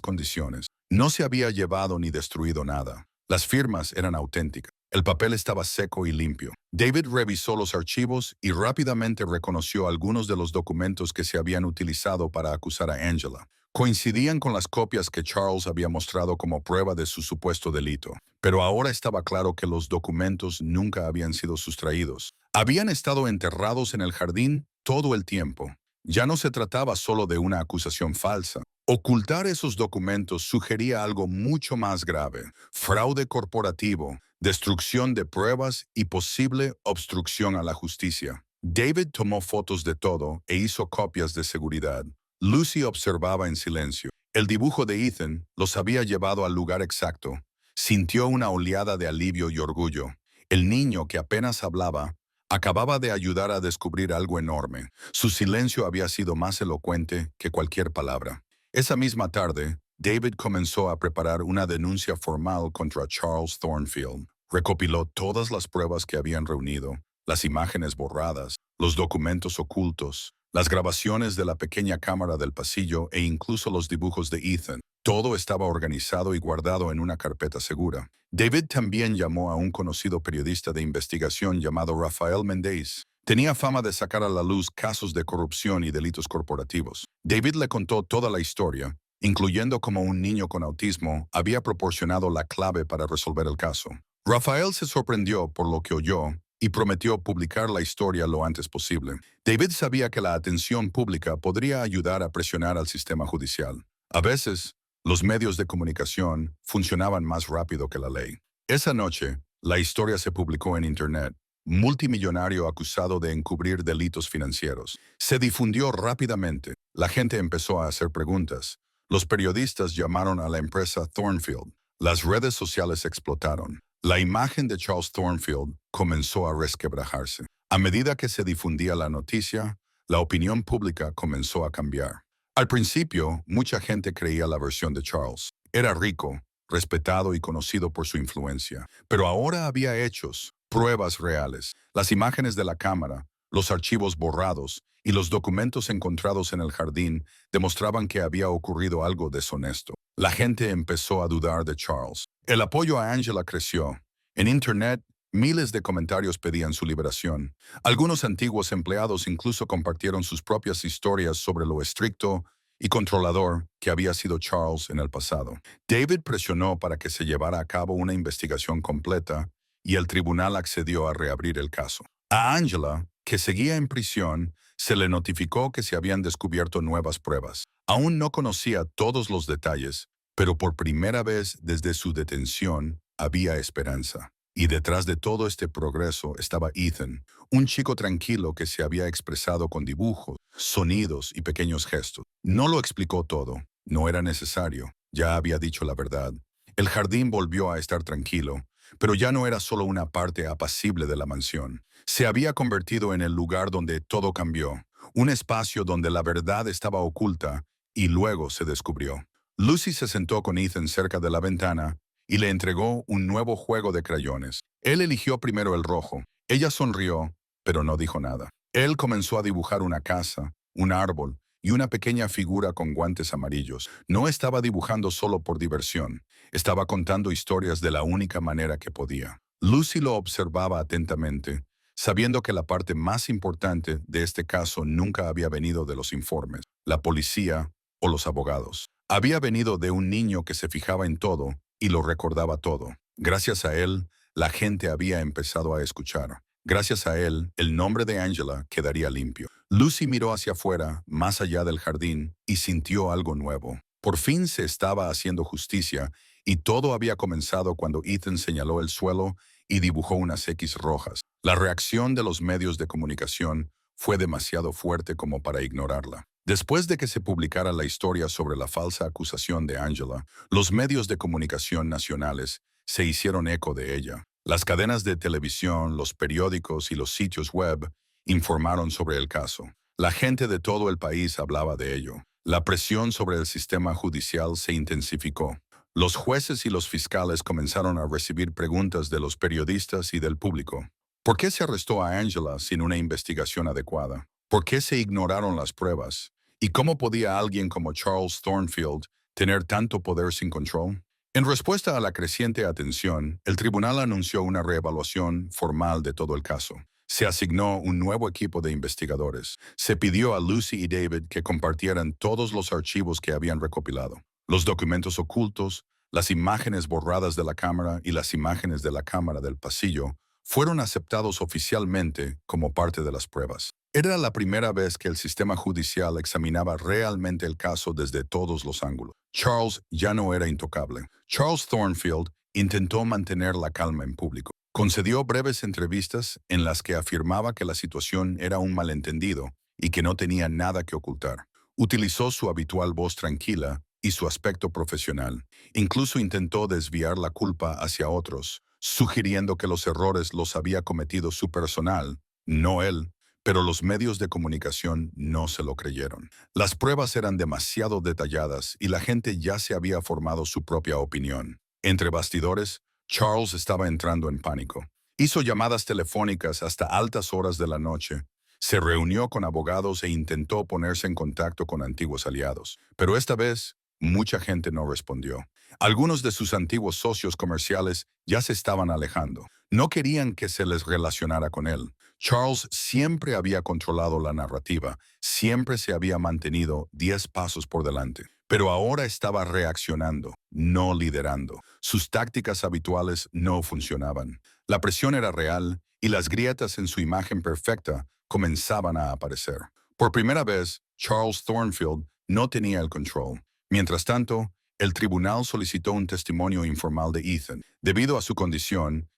condiciones. No se había llevado ni destruido nada. Las firmas eran auténticas. El papel estaba seco y limpio. David revisó los archivos y rápidamente reconoció algunos de los documentos que se habían utilizado para acusar a Angela. Coincidían con las copias que Charles había mostrado como prueba de su supuesto delito. Pero ahora estaba claro que los documentos nunca habían sido sustraídos. Habían estado enterrados en el jardín todo el tiempo. Ya no se trataba solo de una acusación falsa. Ocultar esos documentos sugería algo mucho más grave: fraude corporativo, destrucción de pruebas y posible obstrucción a la justicia. David tomó fotos de todo e hizo copias de seguridad. Lucy observaba en silencio. El dibujo de Ethan los había llevado al lugar exacto. Sintió una oleada de alivio y orgullo. El niño, que apenas hablaba, acababa de ayudar a descubrir algo enorme. Su silencio había sido más elocuente que cualquier palabra. Esa misma tarde, David comenzó a preparar una denuncia formal contra Charles Thornfield. Recopiló todas las pruebas que habían reunido, las imágenes borradas, los documentos ocultos, las grabaciones de la pequeña cámara del pasillo e incluso los dibujos de Ethan. Todo estaba organizado y guardado en una carpeta segura. David también llamó a un conocido periodista de investigación llamado Rafael Méndez. Tenía fama de sacar a la luz casos de corrupción y delitos corporativos. David le contó toda la historia, incluyendo cómo un niño con autismo había proporcionado la clave para resolver el caso. Rafael se sorprendió por lo que oyó y prometió publicar la historia lo antes posible. David sabía que la atención pública podría ayudar a presionar al sistema judicial. A veces, los medios de comunicación funcionaban más rápido que la ley. Esa noche, la historia se publicó en Internet. Multimillonario acusado de encubrir delitos financieros. Se difundió rápidamente. La gente empezó a hacer preguntas. Los periodistas llamaron a la empresa Thornfield. Las redes sociales explotaron. La imagen de Charles Thornfield comenzó a resquebrajarse. A medida que se difundía la noticia, la opinión pública comenzó a cambiar. Al principio, mucha gente creía la versión de Charles. Era rico, respetado y conocido por su influencia. Pero ahora había hechos, pruebas reales. Las imágenes de la cámara, los archivos borrados y los documentos encontrados en el jardín demostraban que había ocurrido algo deshonesto. La gente empezó a dudar de Charles. El apoyo a Angela creció. En Internet, miles de comentarios pedían su liberación. Algunos antiguos empleados incluso compartieron sus propias historias sobre lo estricto y controlador que había sido Charles en el pasado. David presionó para que se llevara a cabo una investigación completa y el tribunal accedió a reabrir el caso. A Angela, que seguía en prisión, se le notificó que se habían descubierto nuevas pruebas. Aún no conocía todos los detalles, pero por primera vez desde su detención había esperanza. Y detrás de todo este progreso estaba Ethan, un chico tranquilo que se había expresado con dibujos, sonidos y pequeños gestos. No lo explicó todo, no era necesario, ya había dicho la verdad. El jardín volvió a estar tranquilo, pero ya no era solo una parte apacible de la mansión. Se había convertido en el lugar donde todo cambió, un espacio donde la verdad estaba oculta y luego se descubrió. Lucy se sentó con Ethan cerca de la ventana y le entregó un nuevo juego de crayones. Él eligió primero el rojo. Ella sonrió, pero no dijo nada. Él comenzó a dibujar una casa, un árbol y una pequeña figura con guantes amarillos. No estaba dibujando solo por diversión. Estaba contando historias de la única manera que podía. Lucy lo observaba atentamente, sabiendo que la parte más importante de este caso nunca había venido de los informes, la policía o los abogados. Había venido de un niño que se fijaba en todo y lo recordaba todo. Gracias a él, la gente había empezado a escuchar. Gracias a él, el nombre de Angela quedaría limpio. Lucy miró hacia afuera, más allá del jardín, y sintió algo nuevo. Por fin se estaba haciendo justicia Y todo había comenzado cuando Ethan señaló el suelo y dibujó unas X rojas. La reacción de los medios de comunicación fue demasiado fuerte como para ignorarla. Después de que se publicara la historia sobre la falsa acusación de Angela, los medios de comunicación nacionales se hicieron eco de ella. Las cadenas de televisión, los periódicos y los sitios web informaron sobre el caso. La gente de todo el país hablaba de ello. La presión sobre el sistema judicial se intensificó. Los jueces y los fiscales comenzaron a recibir preguntas de los periodistas y del público. ¿Por qué se arrestó a Angela sin una investigación adecuada? ¿Por qué se ignoraron las pruebas? ¿Y cómo podía alguien como Charles Thornfield tener tanto poder sin control? En respuesta a la creciente atención, el tribunal anunció una reevaluación formal de todo el caso. Se asignó un nuevo equipo de investigadores. Se pidió a Lucy y David que compartieran todos los archivos que habían recopilado. Los documentos ocultos, las imágenes borradas de la cámara y las imágenes de la cámara del pasillo fueron aceptados oficialmente como parte de las pruebas. Era la primera vez que el sistema judicial examinaba realmente el caso desde todos los ángulos. Charles ya no era intocable. Charles Thornfield intentó mantener la calma en público. Concedió breves entrevistas en las que afirmaba que la situación era un malentendido y que no tenía nada que ocultar. Utilizó su habitual voz tranquila y su aspecto profesional. Incluso intentó desviar la culpa hacia otros, sugiriendo que los errores los había cometido su personal, no él, pero los medios de comunicación no se lo creyeron. Las pruebas eran demasiado detalladas y la gente ya se había formado su propia opinión. Entre bastidores, Charles estaba entrando en pánico. Hizo llamadas telefónicas hasta altas horas de la noche. Se reunió con abogados e intentó ponerse en contacto con antiguos aliados. Pero esta vez, mucha gente no respondió. Algunos de sus antiguos socios comerciales ya se estaban alejando. No querían que se les relacionara con él. Charles siempre había controlado la narrativa, siempre se había mantenido 10 pasos por delante. Pero ahora estaba reaccionando, no liderando. Sus tácticas habituales no funcionaban. La presión era real y las grietas en su imagen perfecta comenzaban a aparecer. Por primera vez, Charles Thornfield no tenía el control. Mientras tanto, el tribunal solicitó un testimonio informal de Ethan. Debido a su condición,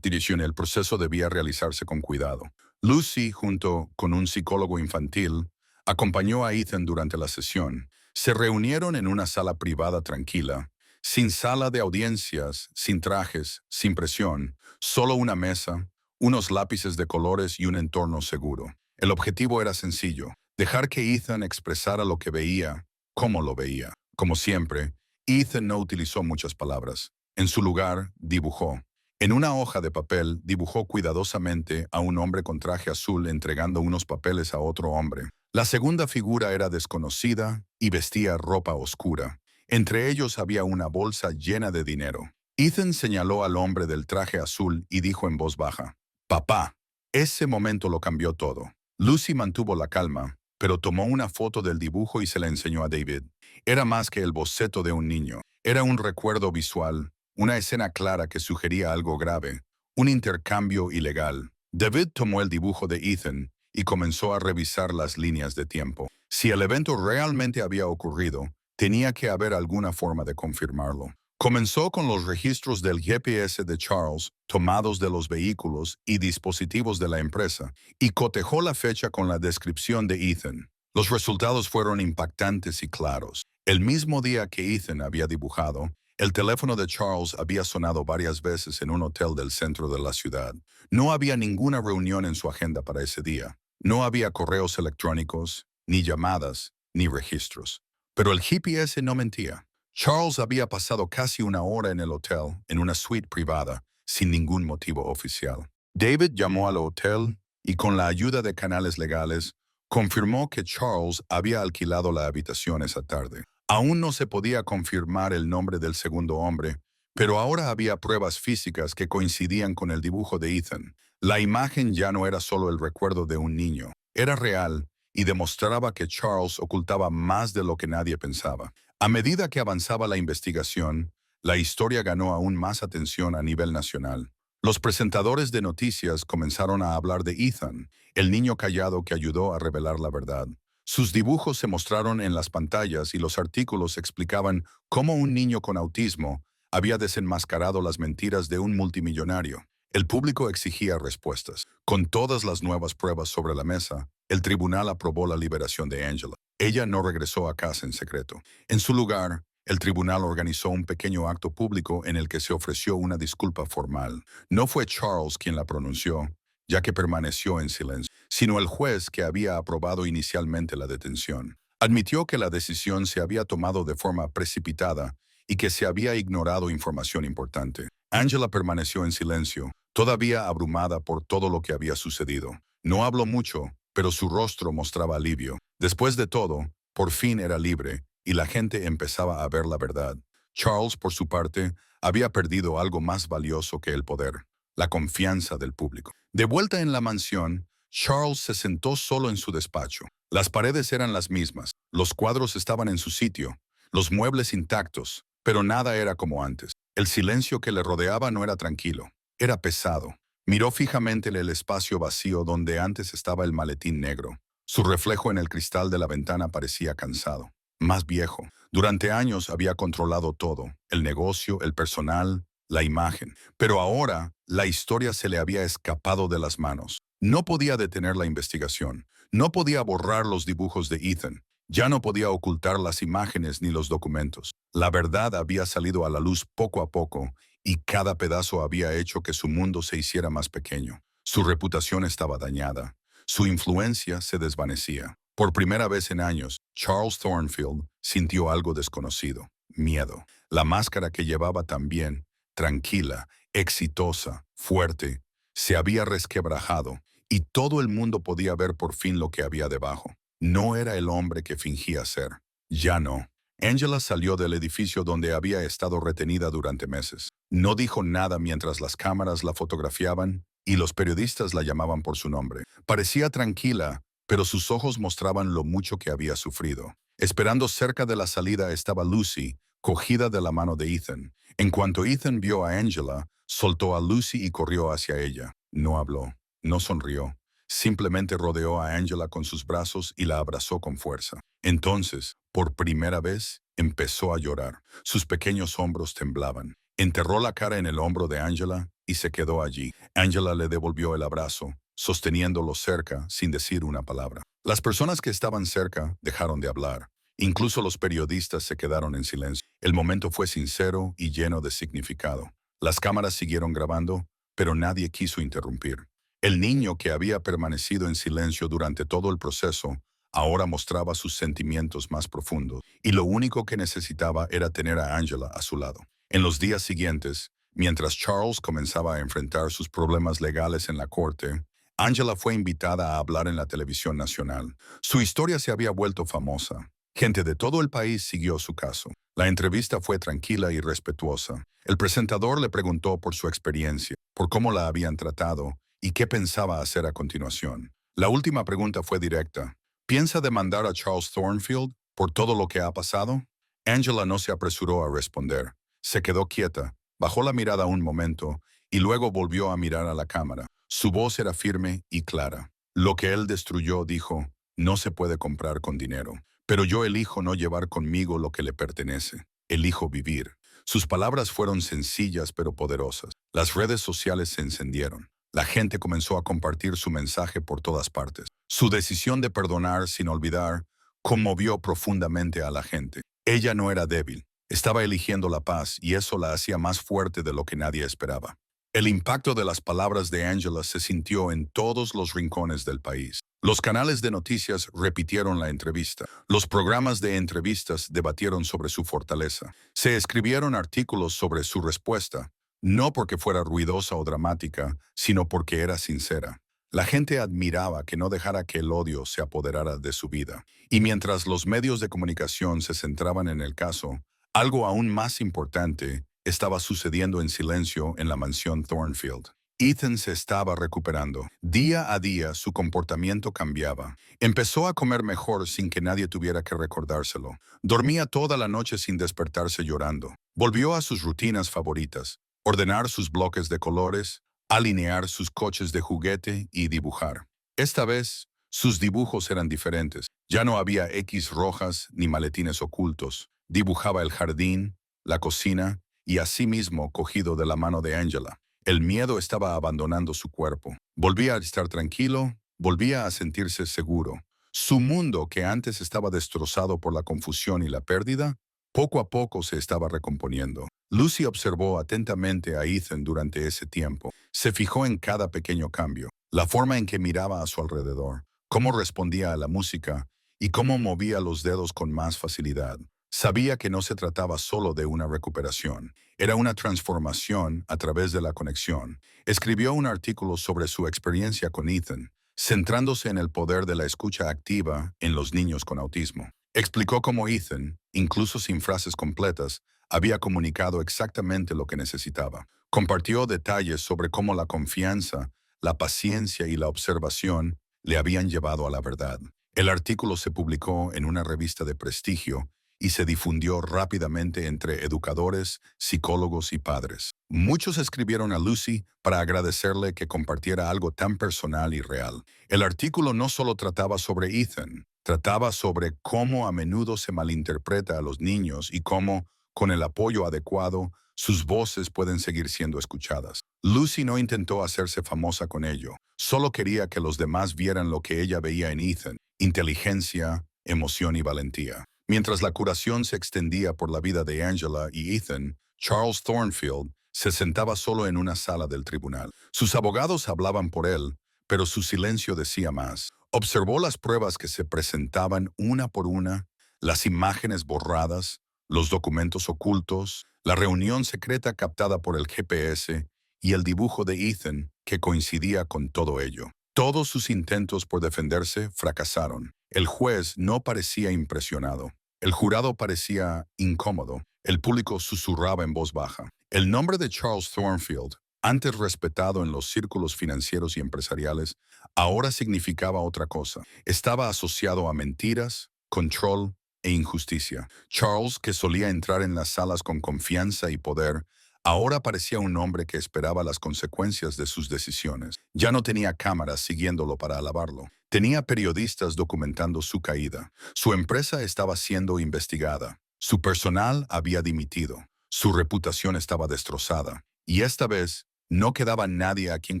el proceso debía realizarse con cuidado. Lucy, junto con un psicólogo infantil, acompañó a Ethan durante la sesión. Se reunieron en una sala privada tranquila, sin sala de audiencias, sin trajes, sin presión, solo una mesa, unos lápices de colores y un entorno seguro. El objetivo era sencillo: dejar que Ethan expresara lo que veía, cómo lo veía. Como siempre, Ethan no utilizó muchas palabras. En su lugar, dibujó. En una hoja de papel, dibujó cuidadosamente a un hombre con traje azul entregando unos papeles a otro hombre. La segunda figura era desconocida y vestía ropa oscura. Entre ellos había una bolsa llena de dinero. Ethan señaló al hombre del traje azul y dijo en voz baja: «Papá». Ese momento lo cambió todo. Lucy mantuvo la calma, pero tomó una foto del dibujo y se la enseñó a David. Era más que el boceto de un niño. Era un recuerdo visual, una escena clara que sugería algo grave, un intercambio ilegal. David tomó el dibujo de Ethan y comenzó a revisar las líneas de tiempo. Si el evento realmente había ocurrido, tenía que haber alguna forma de confirmarlo. Comenzó con los registros del GPS de Charles, tomados de los vehículos y dispositivos de la empresa, y cotejó la fecha con la descripción de Ethan. Los resultados fueron impactantes y claros. El mismo día que Ethan había dibujado, el teléfono de Charles había sonado varias veces en un hotel del centro de la ciudad. No había ninguna reunión en su agenda para ese día. No había correos electrónicos, ni llamadas, ni registros. Pero el GPS no mentía. Charles había pasado casi una hora en el hotel, en una suite privada, sin ningún motivo oficial. David llamó al hotel y, con la ayuda de canales legales, confirmó que Charles había alquilado la habitación esa tarde. Aún no se podía confirmar el nombre del segundo hombre, pero ahora había pruebas físicas que coincidían con el dibujo de Ethan. La imagen ya no era solo el recuerdo de un niño, era real y demostraba que Charles ocultaba más de lo que nadie pensaba. A medida que avanzaba la investigación, la historia ganó aún más atención a nivel nacional. Los presentadores de noticias comenzaron a hablar de Ethan, el niño callado que ayudó a revelar la verdad. Sus dibujos se mostraron en las pantallas y los artículos explicaban cómo un niño con autismo había desenmascarado las mentiras de un multimillonario. El público exigía respuestas. Con todas las nuevas pruebas sobre la mesa, el tribunal aprobó la liberación de Angela. Ella no regresó a casa en secreto. En su lugar, el tribunal organizó un pequeño acto público en el que se ofreció una disculpa formal. No fue Charles quien la pronunció, ya que permaneció en silencio, sino el juez que había aprobado inicialmente la detención. Admitió que la decisión se había tomado de forma precipitada y que se había ignorado información importante. Angela permaneció en silencio, todavía abrumada por todo lo que había sucedido. No habló mucho, pero su rostro mostraba alivio. Después de todo, por fin era libre, y la gente empezaba a ver la verdad. Charles, por su parte, había perdido algo más valioso que el poder: la confianza del público. De vuelta en la mansión, Charles se sentó solo en su despacho. Las paredes eran las mismas, los cuadros estaban en su sitio, los muebles intactos, pero nada era como antes. El silencio que le rodeaba no era tranquilo, era pesado. Miró fijamente el espacio vacío donde antes estaba el maletín negro. Su reflejo en el cristal de la ventana parecía cansado, más viejo. Durante años había controlado todo: el negocio, el personal, la imagen. Pero ahora la historia se le había escapado de las manos. No podía detener la investigación. No podía borrar los dibujos de Ethan. Ya no podía ocultar las imágenes ni los documentos. La verdad había salido a la luz poco a poco, y cada pedazo había hecho que su mundo se hiciera más pequeño. Su reputación estaba dañada. Su influencia se desvanecía. Por primera vez en años, Charles Thornfield sintió algo desconocido: miedo. La máscara que llevaba también, tranquila, exitosa, fuerte, se había resquebrajado, y todo el mundo podía ver por fin lo que había debajo. No era el hombre que fingía ser. Ya no. Angela salió del edificio donde había estado retenida durante meses. No dijo nada mientras las cámaras la fotografiaban y los periodistas la llamaban por su nombre. Parecía tranquila, pero sus ojos mostraban lo mucho que había sufrido. Esperando cerca de la salida estaba Lucy, cogida de la mano de Ethan. En cuanto Ethan vio a Angela, soltó a Lucy y corrió hacia ella. No habló, no sonrió. Simplemente rodeó a Angela con sus brazos y la abrazó con fuerza. Entonces, por primera vez, empezó a llorar. Sus pequeños hombros temblaban. Enterró la cara en el hombro de Angela y se quedó allí. Angela le devolvió el abrazo, sosteniéndolo cerca sin decir una palabra. Las personas que estaban cerca dejaron de hablar. Incluso los periodistas se quedaron en silencio. El momento fue sincero y lleno de significado. Las cámaras siguieron grabando, pero nadie quiso interrumpir. El niño, que había permanecido en silencio durante todo el proceso, ahora mostraba sus sentimientos más profundos, y lo único que necesitaba era tener a Angela a su lado. En los días siguientes, mientras Charles comenzaba a enfrentar sus problemas legales en la corte, Angela fue invitada a hablar en la televisión nacional. Su historia se había vuelto famosa. Gente de todo el país siguió su caso. La entrevista fue tranquila y respetuosa. El presentador le preguntó por su experiencia, por cómo la habían tratado y qué pensaba hacer a continuación. La última pregunta fue directa: ¿piensa demandar a Charles Thornfield por todo lo que ha pasado? Angela no se apresuró a responder. Se quedó quieta, bajó la mirada un momento y luego volvió a mirar a la cámara. Su voz era firme y clara. Lo que él destruyó, dijo, no se puede comprar con dinero. Pero yo elijo no llevar conmigo lo que le pertenece. Elijo vivir. Sus palabras fueron sencillas pero poderosas. Las redes sociales se encendieron. La gente comenzó a compartir su mensaje por todas partes. Su decisión de perdonar sin olvidar conmovió profundamente a la gente. Ella no era débil. Estaba eligiendo la paz, y eso la hacía más fuerte de lo que nadie esperaba. El impacto de las palabras de Angela se sintió en todos los rincones del país. Los canales de noticias repitieron la entrevista. Los programas de entrevistas debatieron sobre su fortaleza. Se escribieron artículos sobre su respuesta, no porque fuera ruidosa o dramática, sino porque era sincera. La gente admiraba que no dejara que el odio se apoderara de su vida. Y mientras los medios de comunicación se centraban en el caso, algo aún más importante estaba sucediendo en silencio en la mansión Thornfield. Ethan se estaba recuperando. Día a día su comportamiento cambiaba. Empezó a comer mejor sin que nadie tuviera que recordárselo. Dormía toda la noche sin despertarse llorando. Volvió a sus rutinas favoritas: ordenar sus bloques de colores, alinear sus coches de juguete y dibujar. Esta vez, Sus dibujos eran diferentes. Ya no había X rojas ni maletines ocultos. Dibujaba el jardín, la cocina y asimismo cogido de la mano de Angela. El miedo estaba abandonando su cuerpo. Volvía a estar tranquilo, volvía a sentirse seguro. Su mundo, que antes estaba destrozado por la confusión y la pérdida, poco a poco se estaba recomponiendo. Lucy observó atentamente a Ethan durante ese tiempo. Se fijó en cada pequeño cambio, la forma en que miraba a su alrededor, cómo respondía a la música y cómo movía los dedos con más facilidad. Sabía que no se trataba solo de una recuperación, era una transformación a través de la conexión. Escribió un artículo sobre su experiencia con Ethan, centrándose en el poder de la escucha activa en los niños con autismo. Explicó cómo Ethan, incluso sin frases completas, había comunicado exactamente lo que necesitaba. Compartió detalles sobre cómo la confianza, la paciencia y la observación le habían llevado a la verdad. El artículo se publicó en una revista de prestigio y se difundió rápidamente entre educadores, psicólogos y padres. Muchos escribieron a Lucy para agradecerle que compartiera algo tan personal y real. El artículo no solo trataba sobre Ethan, trataba sobre cómo a menudo se malinterpreta a los niños y cómo, con el apoyo adecuado, sus voces pueden seguir siendo escuchadas. Lucy no intentó hacerse famosa con ello, solo quería que los demás vieran lo que ella veía en Ethan: inteligencia, emoción y valentía. Mientras la curación se extendía por la vida de Angela y Ethan, Charles Thornfield se sentaba solo en una sala del tribunal. Sus abogados hablaban por él, pero su silencio decía más. Observó las pruebas que se presentaban una por una, las imágenes borradas, los documentos ocultos, la reunión secreta captada por el GPS y el dibujo de Ethan que coincidía con todo ello. Todos sus intentos por defenderse fracasaron. El juez no parecía impresionado. El jurado parecía incómodo. El público susurraba en voz baja. El nombre de Charles Thornfield, antes respetado en los círculos financieros y empresariales, ahora significaba otra cosa. Estaba asociado a mentiras, control e injusticia. Charles, que solía entrar en las salas con confianza y poder, ahora parecía un hombre que esperaba las consecuencias de sus decisiones. Ya no tenía cámaras siguiéndolo para alabarlo. Tenía periodistas documentando su caída. Su empresa estaba siendo investigada. Su personal había dimitido. Su reputación estaba destrozada. Y esta vez, no quedaba nadie a quien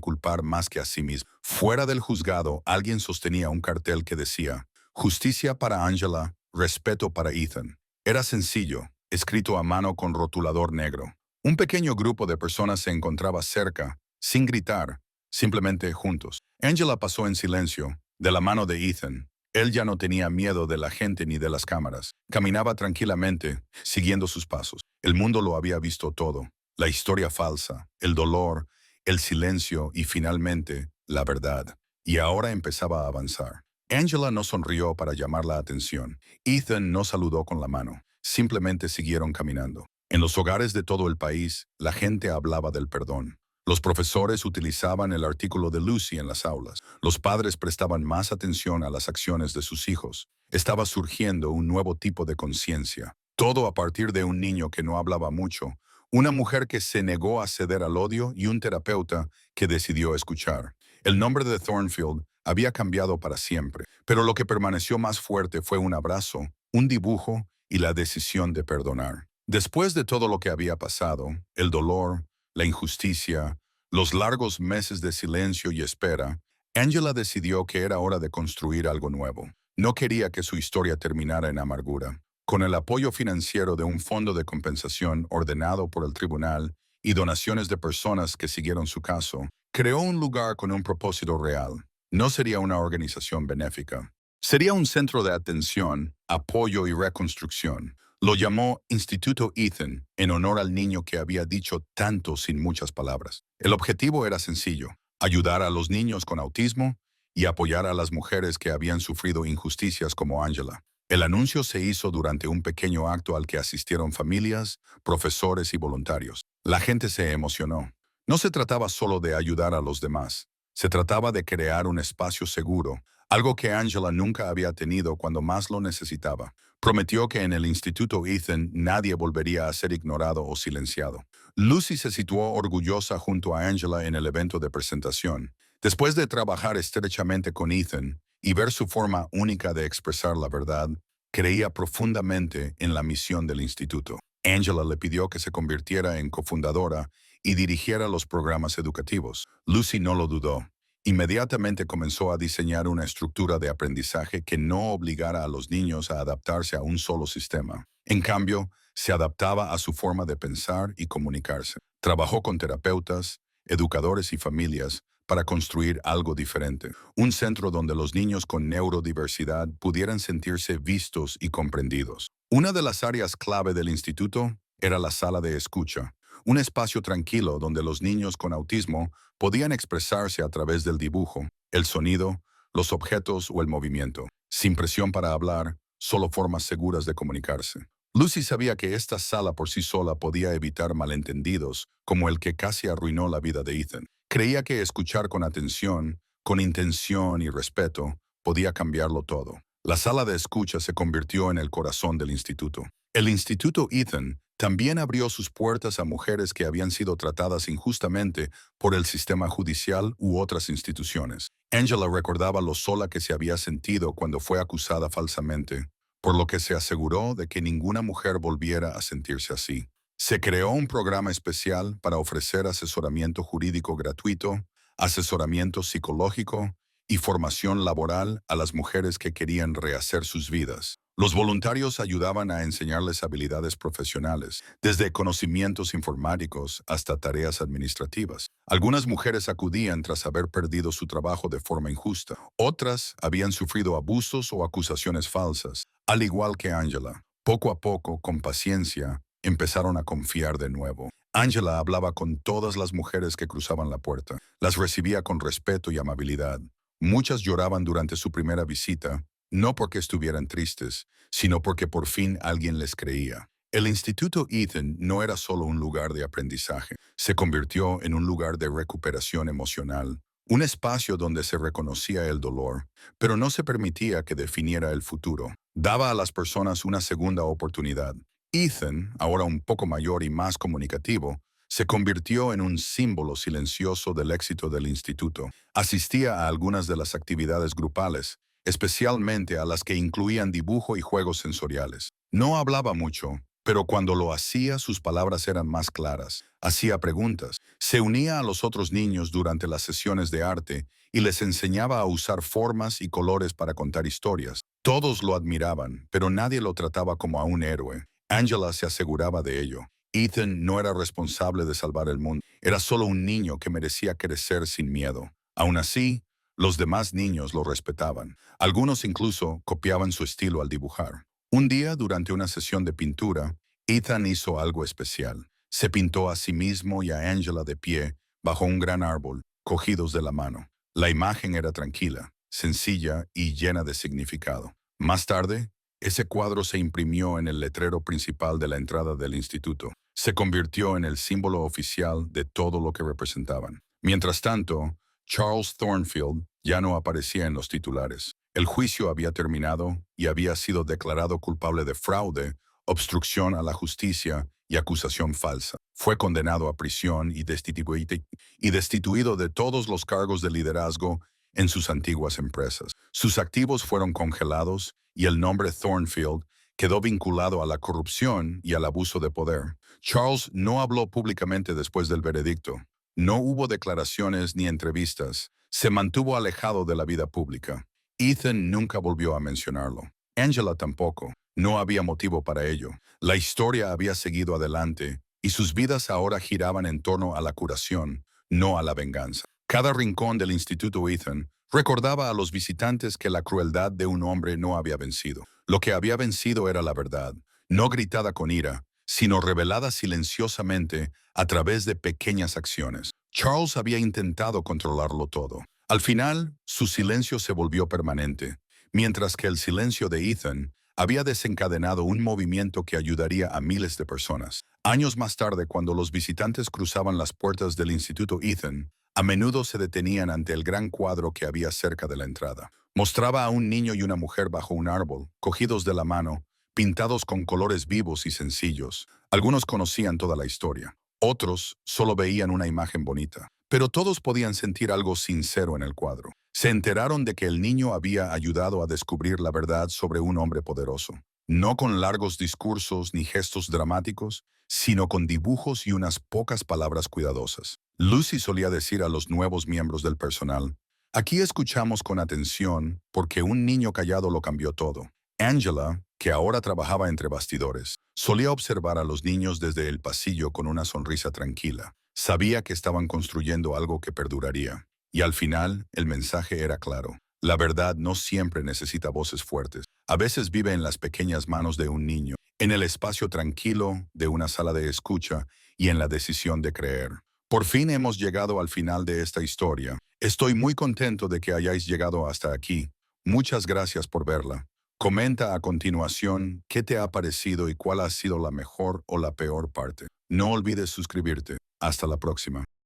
culpar más que a sí mismo. Fuera del juzgado, alguien sostenía un cartel que decía: "Justicia para Angela, respeto para Ethan". Era sencillo, escrito a mano con rotulador negro. Un pequeño grupo de personas se encontraba cerca, sin gritar, simplemente juntos. Angela pasó en silencio, de la mano de Ethan. Él ya no tenía miedo de la gente ni de las cámaras. Caminaba tranquilamente, siguiendo sus pasos. El mundo lo había visto todo: la historia falsa, el dolor, el silencio y finalmente, la verdad. Y ahora empezaba a avanzar. Angela no sonrió para llamar la atención. Ethan no saludó con la mano. Simplemente siguieron caminando. En los hogares de todo el país, la gente hablaba del perdón. Los profesores utilizaban el artículo de Lucy en las aulas. Los padres prestaban más atención a las acciones de sus hijos. Estaba surgiendo un nuevo tipo de conciencia. Todo a partir de un niño que no hablaba mucho, una mujer que se negó a ceder al odio y un terapeuta que decidió escuchar. El nombre de Thornfield había cambiado para siempre, pero lo que permaneció más fuerte fue un abrazo, un dibujo y la decisión de perdonar. Después de todo lo que había pasado, el dolor, la injusticia, los largos meses de silencio y espera, Angela decidió que era hora de construir algo nuevo. No quería que su historia terminara en amargura. Con el apoyo financiero de un fondo de compensación ordenado por el tribunal y donaciones de personas que siguieron su caso, creó un lugar con un propósito real. No sería una organización benéfica. Sería un centro de atención, apoyo y reconstrucción. Lo llamó Instituto Ethan, en honor al niño que había dicho tanto sin muchas palabras. El objetivo era sencillo: ayudar a los niños con autismo y apoyar a las mujeres que habían sufrido injusticias como Angela. El anuncio se hizo durante un pequeño acto al que asistieron familias, profesores y voluntarios. La gente se emocionó. No se trataba solo de ayudar a los demás. Se trataba de crear un espacio seguro, algo que Angela nunca había tenido cuando más lo necesitaba. Prometió que en el Instituto Ethan nadie volvería a ser ignorado o silenciado. Lucy se situó orgullosa junto a Angela en el evento de presentación. Después de trabajar estrechamente con Ethan y ver su forma única de expresar la verdad, creía profundamente en la misión del instituto. Angela le pidió que se convirtiera en cofundadora y dirigiera los programas educativos. Lucy no lo dudó. Inmediatamente comenzó a diseñar una estructura de aprendizaje que no obligara a los niños a adaptarse a un solo sistema. En cambio, se adaptaba a su forma de pensar y comunicarse. Trabajó con terapeutas, educadores y familias para construir algo diferente. Un centro donde los niños con neurodiversidad pudieran sentirse vistos y comprendidos. Una de las áreas clave del instituto era la sala de escucha, un espacio tranquilo donde los niños con autismo podían expresarse a través del dibujo, el sonido, los objetos o el movimiento, sin presión para hablar, solo formas seguras de comunicarse. Lucy sabía que esta sala por sí sola podía evitar malentendidos, como el que casi arruinó la vida de Ethan. Creía que escuchar con atención, con intención y respeto, podía cambiarlo todo. La sala de escucha se convirtió en el corazón del instituto. El Instituto Ethan también abrió sus puertas a mujeres que habían sido tratadas injustamente por el sistema judicial u otras instituciones. Angela recordaba lo sola que se había sentido cuando fue acusada falsamente, por lo que se aseguró de que ninguna mujer volviera a sentirse así. Se creó un programa especial para ofrecer asesoramiento jurídico gratuito, asesoramiento psicológico y formación laboral a las mujeres que querían rehacer sus vidas. Los voluntarios ayudaban a enseñarles habilidades profesionales, desde conocimientos informáticos hasta tareas administrativas. Algunas mujeres acudían tras haber perdido su trabajo de forma injusta. Otras habían sufrido abusos o acusaciones falsas, al igual que Angela. Poco a poco, con paciencia, empezaron a confiar de nuevo. Angela hablaba con todas las mujeres que cruzaban la puerta. Las recibía con respeto y amabilidad. Muchas lloraban durante su primera visita, no porque estuvieran tristes, sino porque por fin alguien les creía. El Instituto Ethan no era solo un lugar de aprendizaje, se convirtió en un lugar de recuperación emocional, un espacio donde se reconocía el dolor, pero no se permitía que definiera el futuro. Daba a las personas una segunda oportunidad. Ethan, ahora un poco mayor y más comunicativo, se convirtió en un símbolo silencioso del éxito del instituto. Asistía a algunas de las actividades grupales, especialmente a las que incluían dibujo y juegos sensoriales. No hablaba mucho, pero cuando lo hacía sus palabras eran más claras. Hacía preguntas, se unía a los otros niños durante las sesiones de arte y les enseñaba a usar formas y colores para contar historias. Todos lo admiraban, pero nadie lo trataba como a un héroe. Angela se aseguraba de ello. Ethan no era responsable de salvar el mundo, era solo un niño que merecía crecer sin miedo. Aún así, los demás niños lo respetaban. Algunos incluso copiaban su estilo al dibujar. Un día, durante una sesión de pintura, Ethan hizo algo especial. Se pintó a sí mismo y a Angela de pie, bajo un gran árbol, cogidos de la mano. La imagen era tranquila, sencilla y llena de significado. Más tarde, ese cuadro se imprimió en el letrero principal de la entrada del instituto. Se convirtió en el símbolo oficial de todo lo que representaban. Mientras tanto, Charles Thornfield ya no aparecía en los titulares. El juicio había terminado y había sido declarado culpable de fraude, obstrucción a la justicia y acusación falsa. Fue condenado a prisión y destituido de todos los cargos de liderazgo en sus antiguas empresas. Sus activos fueron congelados y el nombre Thornfield quedó vinculado a la corrupción y al abuso de poder. Charles no habló públicamente después del veredicto. No hubo declaraciones ni entrevistas. Se mantuvo alejado de la vida pública. Ethan nunca volvió a mencionarlo. Angela tampoco. No había motivo para ello. La historia había seguido adelante y sus vidas ahora giraban en torno a la curación, no a la venganza. Cada rincón del Instituto Ethan recordaba a los visitantes que la crueldad de un hombre no había vencido. Lo que había vencido era la verdad, no gritada con ira, sino revelada silenciosamente a través de pequeñas acciones. Charles había intentado controlarlo todo. Al final, su silencio se volvió permanente, mientras que el silencio de Ethan había desencadenado un movimiento que ayudaría a miles de personas. Años más tarde, cuando los visitantes cruzaban las puertas del Instituto Ethan, a menudo se detenían ante el gran cuadro que había cerca de la entrada. Mostraba a un niño y una mujer bajo un árbol, cogidos de la mano, pintados con colores vivos y sencillos. Algunos conocían toda la historia. Otros solo veían una imagen bonita. Pero todos podían sentir algo sincero en el cuadro. Se enteraron de que el niño había ayudado a descubrir la verdad sobre un hombre poderoso. No con largos discursos ni gestos dramáticos, sino con dibujos y unas pocas palabras cuidadosas. Lucy solía decir a los nuevos miembros del personal: aquí escuchamos con atención porque un niño callado lo cambió todo. Angela, que ahora trabajaba entre bastidores, solía observar a los niños desde el pasillo con una sonrisa tranquila. Sabía que estaban construyendo algo que perduraría. Y al final, el mensaje era claro. La verdad no siempre necesita voces fuertes. A veces vive en las pequeñas manos de un niño, en el espacio tranquilo de una sala de escucha y en la decisión de creer. Por fin hemos llegado al final de esta historia. Estoy muy contento de que hayáis llegado hasta aquí. Muchas gracias por verla. Comenta a continuación qué te ha parecido y cuál ha sido la mejor o la peor parte. No olvides suscribirte. Hasta la próxima.